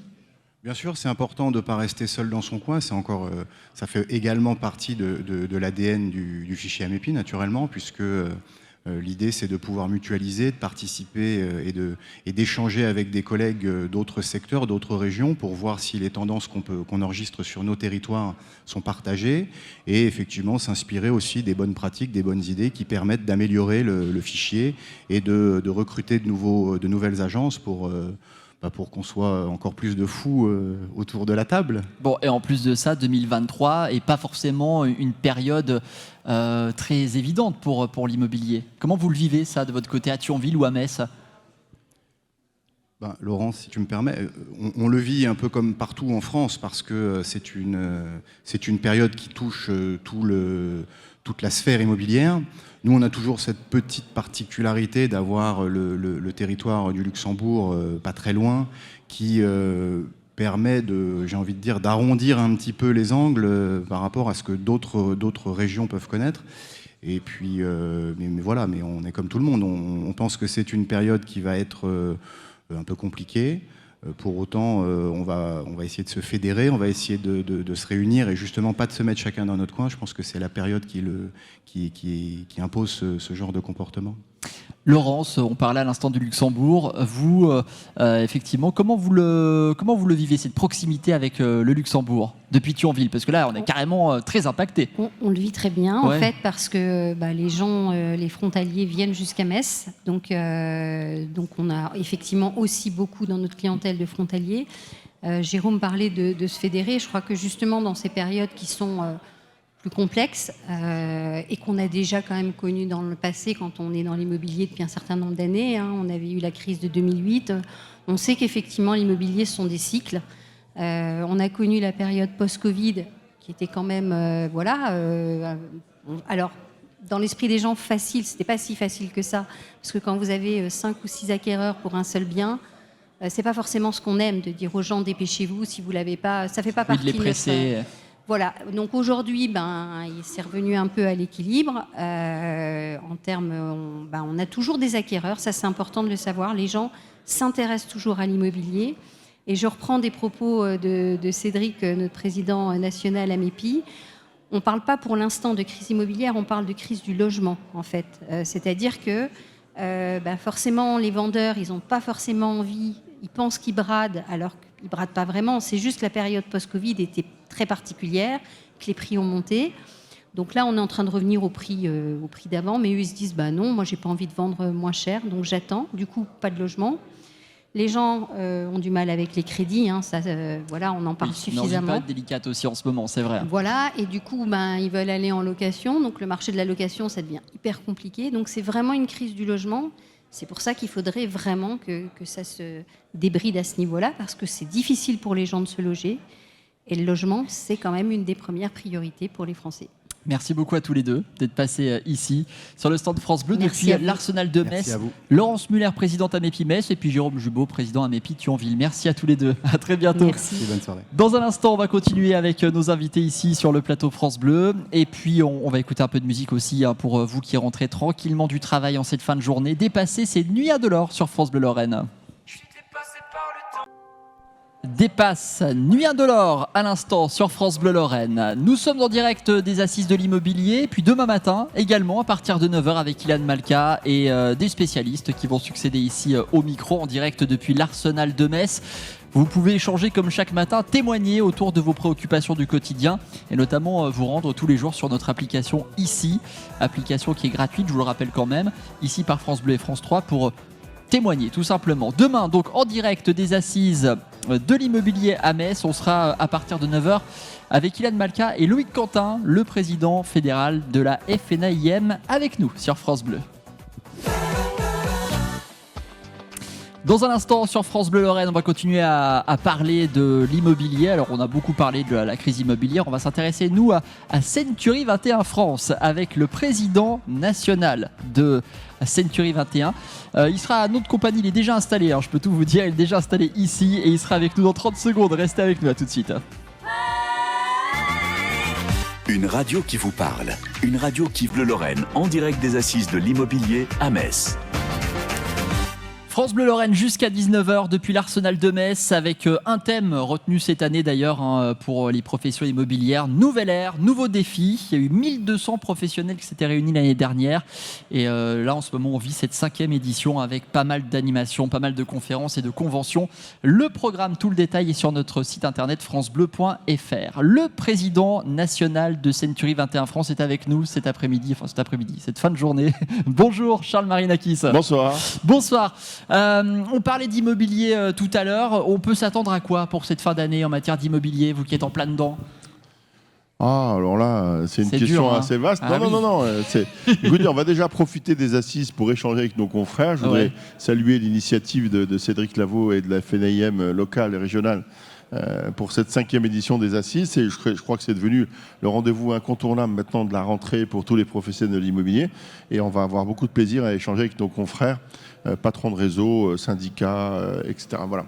Bien sûr, c'est important de ne pas rester seul dans son coin. C'est encore, ça fait également partie de l'ADN du fichier Amépi, naturellement, puisque l'idée, c'est de pouvoir mutualiser, de participer et d'échanger avec des collègues d'autres secteurs, d'autres régions, pour voir si les tendances qu'on enregistre sur nos territoires sont partagées, et effectivement s'inspirer aussi des bonnes pratiques, des bonnes idées qui permettent d'améliorer le fichier et de recruter de nouvelles agences pour qu'on soit encore plus de fous autour de la table. Bon, et en plus de ça, 2023 n'est pas forcément une période très évidente pour l'immobilier. Comment vous le vivez, ça, de votre côté, à Thionville ou à Metz? Laurent, si tu me permets, on le vit un peu comme partout en France, parce que c'est une période qui touche toute la sphère immobilière. Nous, on a toujours cette petite particularité d'avoir le territoire du Luxembourg pas très loin, qui permet j'ai envie de dire, d'arrondir un petit peu les angles par rapport à ce que d'autres régions peuvent connaître. Et puis, mais voilà, mais on est comme tout le monde. On pense que c'est une période qui va être un peu compliquée. Pour autant, on va essayer de se fédérer, on va essayer de se réunir et justement pas de se mettre chacun dans notre coin. Je pense que c'est la période qui impose ce genre de comportement. Laurence, on parlait à l'instant du Luxembourg. Vous, effectivement, comment vous le vivez, cette proximité avec le Luxembourg depuis Thionville? Parce que là, on est carrément très impacté. On le vit très bien, en fait, parce que les gens, les frontaliers viennent jusqu'à Metz. Donc on a effectivement aussi beaucoup dans notre clientèle de frontaliers. Jérôme parlait de se fédérer. Je crois que justement, dans ces périodes qui sont plus complexe et qu'on a déjà quand même connu dans le passé quand on est dans l'immobilier depuis un certain nombre d'années. On avait eu la crise de 2008. On sait qu'effectivement, l'immobilier, ce sont des cycles. On a connu la période post-Covid qui était quand même... alors, dans l'esprit des gens, facile, c'était pas si facile que ça. Parce que quand vous avez 5 ou 6 acquéreurs pour un seul bien, c'est pas forcément ce qu'on aime de dire aux gens dépêchez-vous si vous l'avez pas. Ça fait pas partie de les presser. Voilà. Donc aujourd'hui, il s'est revenu un peu à l'équilibre. En termes, on a toujours des acquéreurs. Ça, c'est important de le savoir. Les gens s'intéressent toujours à l'immobilier. Et je reprends des propos de Cédric, notre président national Amépi. On ne parle pas pour l'instant de crise immobilière, on parle de crise du logement, en fait. C'est-à-dire que forcément, les vendeurs, ils n'ont pas forcément envie, ils pensent qu'ils bradent, alors qu'ils ne bradent pas vraiment. C'est juste que la période post-Covid était très particulière, que les prix ont monté. Donc là, on est en train de revenir au prix d'avant, mais eux, ils se disent, non, moi, je n'ai pas envie de vendre moins cher, donc j'attends. Du coup, pas de logement. Les gens ont du mal avec les crédits, on en parle suffisamment. C'est pas délicate aussi en ce moment, c'est vrai. Voilà, et du coup, ils veulent aller en location. Donc le marché de la location, ça devient hyper compliqué. Donc c'est vraiment une crise du logement. C'est pour ça qu'il faudrait vraiment que ça se débride à ce niveau-là, parce que c'est difficile pour les gens de se loger. Et le logement, c'est quand même une des premières priorités pour les Français. Merci beaucoup à tous les deux d'être passés ici sur le stand France Bleu Merci depuis l'Arsenal de Metz. Laurence Muller, présidente Amépi Metz, et puis Jérôme Jubot, président Amépi Thionville. Merci à tous les deux. À très bientôt. Merci. Bonne soirée. Dans un instant, on va continuer avec nos invités ici sur le plateau France Bleu. Et puis, on va écouter un peu de musique aussi pour vous qui rentrez tranquillement du travail en cette fin de journée. Dépasser, c'est Nuit à Delors sur France Bleu Lorraine. Dépasse Nuit indolore à l'instant sur France Bleu Lorraine. Nous sommes en direct des Assises de l'immobilier, puis demain matin également à partir de 9h avec Ilan Malka et des spécialistes qui vont succéder ici au micro en direct depuis l'Arsenal de Metz. Vous pouvez échanger comme chaque matin, témoigner autour de vos préoccupations du quotidien et notamment vous rendre tous les jours sur notre application ici, application qui est gratuite, je vous le rappelle quand même, ici par France Bleu et France 3 pour témoigner tout simplement. Demain, donc en direct des Assises de l'immobilier à Metz, on sera à partir de 9h avec Ilan Malka et Loïc Quentin, le président fédéral de la FNAIM, avec nous sur France Bleu. Dans un instant, sur France Bleu Lorraine, on va continuer à parler de l'immobilier. Alors, on a beaucoup parlé de la crise immobilière. On va s'intéresser, nous, à Century 21 France, avec le président national de Century 21. Il sera à notre compagnie, il est déjà installé, je peux tout vous dire, il est déjà installé ici et il sera avec nous dans 30 secondes. Restez avec nous, à tout de suite. Une radio qui vous parle. Une radio qui Bleu Lorraine, en direct des Assises de l'immobilier à Metz. France Bleu Lorraine jusqu'à 19h depuis l'Arsenal de Metz avec un thème retenu cette année d'ailleurs pour les professions immobilières. Nouvelle ère, nouveaux défis. Il y a eu 1200 professionnels qui s'étaient réunis l'année dernière. Et là en ce moment on vit cette 5e édition avec pas mal d'animations, pas mal de conférences et de conventions. Le programme, tout le détail est sur notre site internet francebleu.fr. Le président national de Century 21 France est avec nous cette fin de journée. Bonjour Charles Marinakis. Bonsoir. Bonsoir. On parlait d'immobilier tout à l'heure. On peut s'attendre à quoi pour cette fin d'année en matière d'immobilier, vous qui êtes en plein dedans? Alors là, c'est une question dur, assez vaste. Non. Écoutez, on va déjà profiter des assises pour échanger avec nos confrères. Je voudrais saluer l'initiative de Cédric Lavaux et de la FNAIM locale et régionale pour cette 5e édition des assises. Et je crois que c'est devenu le rendez-vous incontournable maintenant de la rentrée pour tous les professionnels de l'immobilier. Et on va avoir beaucoup de plaisir à échanger avec nos confrères, patrons de réseau, syndicats, etc. Voilà.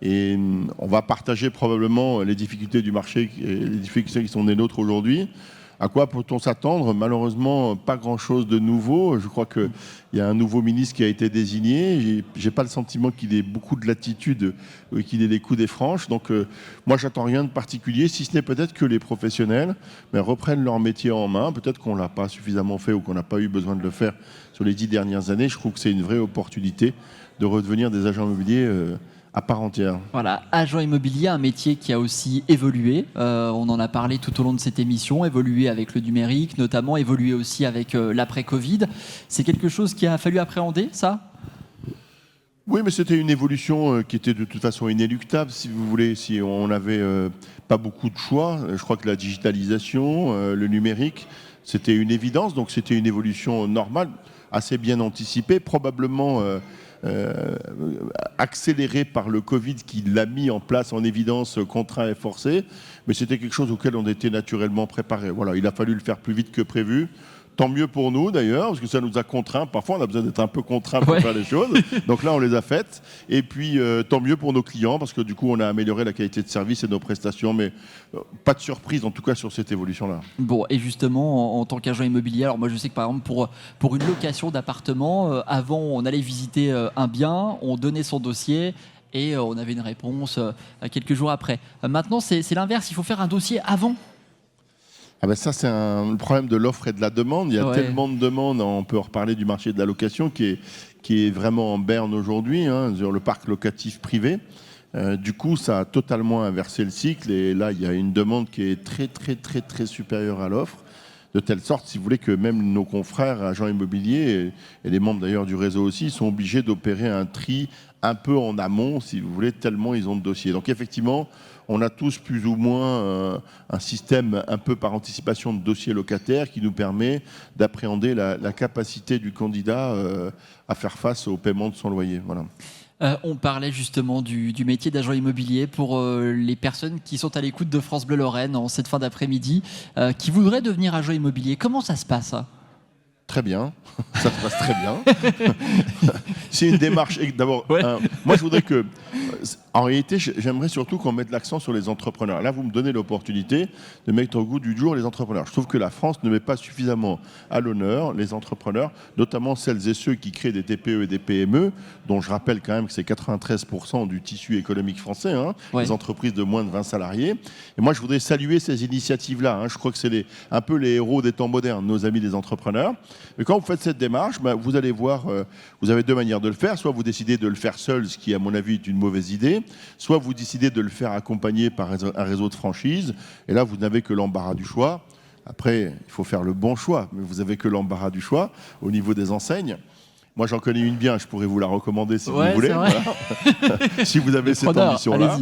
Et on va partager probablement les difficultés du marché et les difficultés qui sont les nôtres aujourd'hui. À quoi peut-on s'attendre? Malheureusement, pas grand-chose de nouveau. Je crois qu'il y a un nouveau ministre qui a été désigné. Je n'ai pas le sentiment qu'il ait beaucoup de latitude, qu'il ait les coups des franches. Donc moi, j'attends rien de particulier, si ce n'est peut-être que les professionnels reprennent leur métier en main. Peut-être qu'on ne l'a pas suffisamment fait ou qu'on n'a pas eu besoin de le faire sur les 10 dernières années. Je trouve que c'est une vraie opportunité de redevenir des agents immobiliers à part entière. Voilà, agent immobilier, un métier qui a aussi évolué. On en a parlé tout au long de cette émission, évolué avec le numérique, notamment évolué aussi avec l'après-Covid. C'est quelque chose qu'il a fallu appréhender, ça ? Oui, mais c'était une évolution qui était de toute façon inéluctable, si vous voulez, si on n'avait pas beaucoup de choix. Je crois que la digitalisation, le numérique, c'était une évidence, donc c'était une évolution normale, assez bien anticipée, probablement accélérée par le Covid qui l'a mis en place en évidence, contraint et forcé, mais c'était quelque chose auquel on était naturellement préparé. Voilà, il a fallu le faire plus vite que prévu. Tant mieux pour nous d'ailleurs, parce que ça nous a contraints. Parfois, on a besoin d'être un peu contraints pour faire les choses. Donc là, on les a faites. Et puis, tant mieux pour nos clients, parce que du coup, on a amélioré la qualité de service et nos prestations. Mais pas de surprise, en tout cas, sur cette évolution-là. Bon, et justement, en tant qu'agent immobilier, alors moi, je sais que par exemple, pour une location d'appartement, avant, on allait visiter un bien, on donnait son dossier. Et on avait une réponse quelques jours après. Maintenant, c'est l'inverse. Il faut faire un dossier avant. Ah ben ça, c'est le problème de l'offre et de la demande. Il y a tellement de demandes, on peut reparler du marché de la location qui est vraiment en berne aujourd'hui, sur le parc locatif privé. Du coup, ça a totalement inversé le cycle et là, il y a une demande qui est très, très, très, très supérieure à l'offre. De telle sorte, si vous voulez, que même nos confrères agents immobiliers et les membres d'ailleurs du réseau aussi sont obligés d'opérer un tri un peu en amont, si vous voulez, tellement ils ont de dossiers. Donc effectivement, on a tous plus ou moins un système un peu par anticipation de dossiers locataires qui nous permet d'appréhender la capacité du candidat à faire face au paiement de son loyer. Voilà. On parlait justement du métier d'agent immobilier pour les personnes qui sont à l'écoute de France Bleu Lorraine en cette fin d'après-midi, qui voudraient devenir agent immobilier. Comment ça se passe ? Très bien, ça se passe très bien. C'est une démarche. D'abord, moi je voudrais que, en réalité, j'aimerais surtout qu'on mette l'accent sur les entrepreneurs. Là, vous me donnez l'opportunité de mettre au goût du jour les entrepreneurs. Je trouve que la France ne met pas suffisamment à l'honneur les entrepreneurs, notamment celles et ceux qui créent des TPE et des PME, dont je rappelle quand même que c'est 93% du tissu économique français, les entreprises de moins de 20 salariés. Et moi, je voudrais saluer ces initiatives-là. Je crois que c'est un peu les héros des temps modernes, nos amis des entrepreneurs. Mais quand vous faites cette démarche, vous allez voir, vous avez deux manières de le faire. Soit vous décidez de le faire seul, ce qui à mon avis est une mauvaise idée, soit vous décidez de le faire accompagné par un réseau de franchise. Et là, vous n'avez que l'embarras du choix. Après, il faut faire le bon choix, mais vous n'avez que l'embarras du choix au niveau des enseignes. Moi, j'en connais une bien, je pourrais vous la recommander si vous voulez. Voilà. Si vous avez cette ambition-là.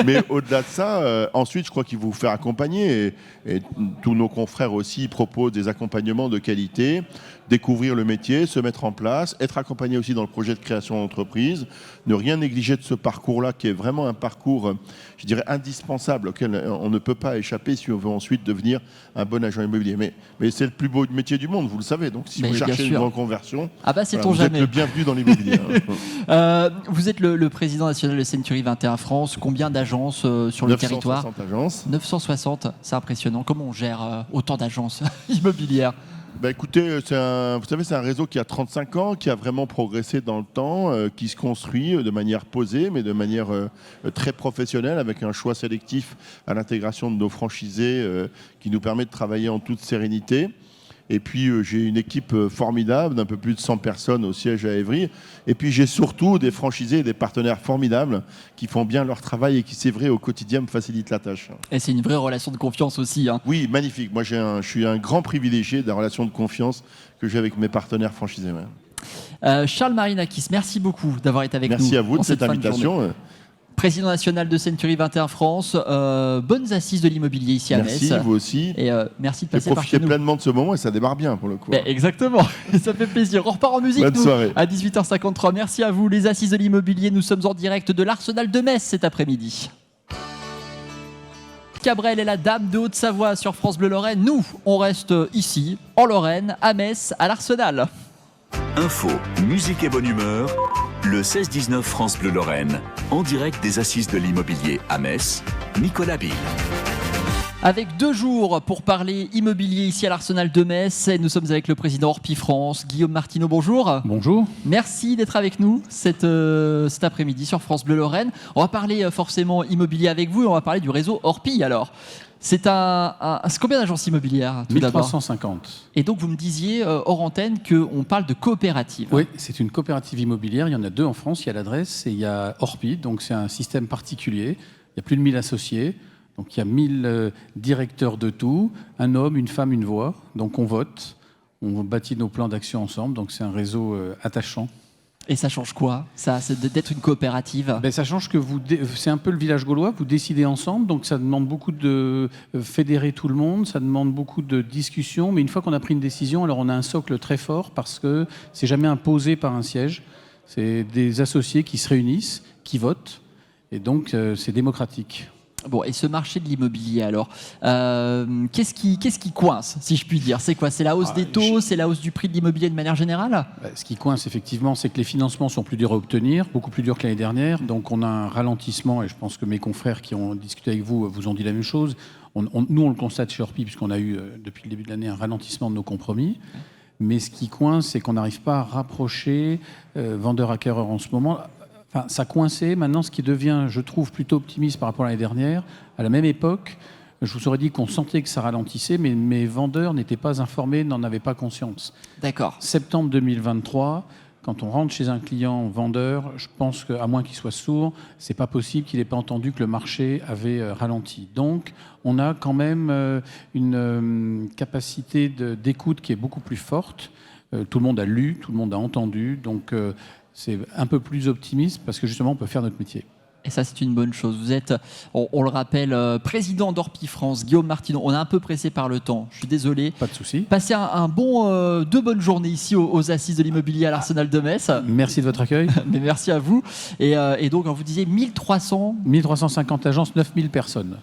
Mais au-delà de ça, ensuite, je crois qu'il faut vous faire accompagner. Et tous nos confrères aussi proposent des accompagnements de qualité, découvrir le métier, se mettre en place, être accompagné aussi dans le projet de création d'entreprise, ne rien négliger de ce parcours-là qui est vraiment un parcours, je dirais, indispensable auquel on ne peut pas échapper si on veut ensuite devenir un bon agent immobilier. Mais c'est le plus beau métier du monde, vous le savez. Donc si vous cherchez une reconversion, vous êtes le bienvenu dans l'immobilier. Vous êtes le président national de Century 21 France. Combien d'agences sur le territoire ? 960 agences. 960, c'est impressionnant. Comment on gère autant d'agences immobilières ? Écoutez, vous savez, c'est un réseau qui a 35 ans, qui a vraiment progressé dans le temps, qui se construit de manière posée, mais de manière très professionnelle, avec un choix sélectif à l'intégration de nos franchisés qui nous permet de travailler en toute sérénité. Et puis, j'ai une équipe formidable d'un peu plus de 100 personnes au siège à Évry. Et puis, j'ai surtout des franchisés et des partenaires formidables qui font bien leur travail et qui, c'est vrai, au quotidien, me facilitent la tâche. Et c'est une vraie relation de confiance aussi. Oui, magnifique. Moi, je suis un grand privilégié de la relation de confiance que j'ai avec mes partenaires franchisés. Charles Marinakis, merci beaucoup d'avoir été avec nous. Merci à vous de cette invitation. Président national de Century 21 France, bonnes assises de l'immobilier ici à Metz. Merci, vous aussi. Et merci de passer par chez nous. Profitez pleinement de ce moment et ça démarre bien pour le coup. Exactement, ça fait plaisir. On repart en musique Bonne soirée. À 18h53. Merci à vous, les assises de l'immobilier. Nous sommes en direct de l'Arsenal de Metz cet après-midi. Cabrel est la dame de Haute-Savoie sur France Bleu Lorraine. Nous, on reste ici, en Lorraine, à Metz, à l'Arsenal. Info, musique et bonne humeur. Le 16-19 France Bleu Lorraine, en direct des Assises de l'immobilier à Metz, Nicolas Bill. Avec 2 jours pour parler immobilier ici à l'Arsenal de Metz, et nous sommes avec le président Orpi France, Guillaume Martineau, bonjour. Bonjour. Merci d'être avec nous cet après-midi sur France Bleu Lorraine. On va parler forcément immobilier avec vous et on va parler du réseau Orpi alors. C'est combien d'agences immobilières tout 1350. Et donc vous me disiez hors antenne qu'on parle de coopérative. Oui, c'est une coopérative immobilière. Il y en a 2 en France. Il y a l'adresse et il y a Orpi. Donc c'est un système particulier. Il y a plus de 1000 associés. Donc il y a 1000 directeurs de tout. Un homme, une femme, une voix. Donc on vote. On bâtit nos plans d'action ensemble. Donc c'est un réseau attachant. Et ça change quoi, ça, c'est d'être une coopérative? Ça change que c'est un peu le village gaulois, vous décidez ensemble, donc ça demande beaucoup de fédérer tout le monde, ça demande beaucoup de discussions, mais une fois qu'on a pris une décision, alors on a un socle très fort parce que c'est jamais imposé par un siège, c'est des associés qui se réunissent, qui votent, et donc c'est démocratique. Bon, et ce marché de l'immobilier, alors, qu'est-ce qui coince, si je puis dire? C'est quoi? C'est la hausse des taux? C'est la hausse du prix de l'immobilier de manière générale? Ce qui coince, effectivement, c'est que les financements sont plus durs à obtenir, beaucoup plus durs que l'année dernière. Donc on a un ralentissement, et je pense que mes confrères qui ont discuté avec vous vous ont dit la même chose. Nous, on le constate chez Orpi, puisqu'on a eu, depuis le début de l'année, un ralentissement de nos compromis. Mais ce qui coince, c'est qu'on n'arrive pas à rapprocher vendeurs-acquéreurs en ce moment. Enfin, ça coinçait. Maintenant, ce qui devient, je trouve, plutôt optimiste par rapport à l'année dernière, à la même époque, je vous aurais dit qu'on sentait que ça ralentissait, mais mes vendeurs n'étaient pas informés, n'en avaient pas conscience. D'accord. Septembre 2023, quand on rentre chez un client vendeur, je pense qu'à moins qu'il soit sourd, c'est pas possible qu'il n'ait pas entendu que le marché avait ralenti. Donc, on a quand même une capacité d'écoute qui est beaucoup plus forte. Tout le monde a lu, tout le monde a entendu, donc c'est un peu plus optimiste parce que justement, on peut faire notre métier. Et ça, c'est une bonne chose. Vous êtes, on le rappelle, président d'Orpi France, Guillaume Martinon. On est un peu pressé par le temps. Je suis désolé. Pas de souci. Passez deux bonnes journées ici aux Assises de l'immobilier à l'Arsenal de Metz. Merci de votre accueil. Mais merci à vous. Et donc, vous disiez 1350 agences, 9000 personnes.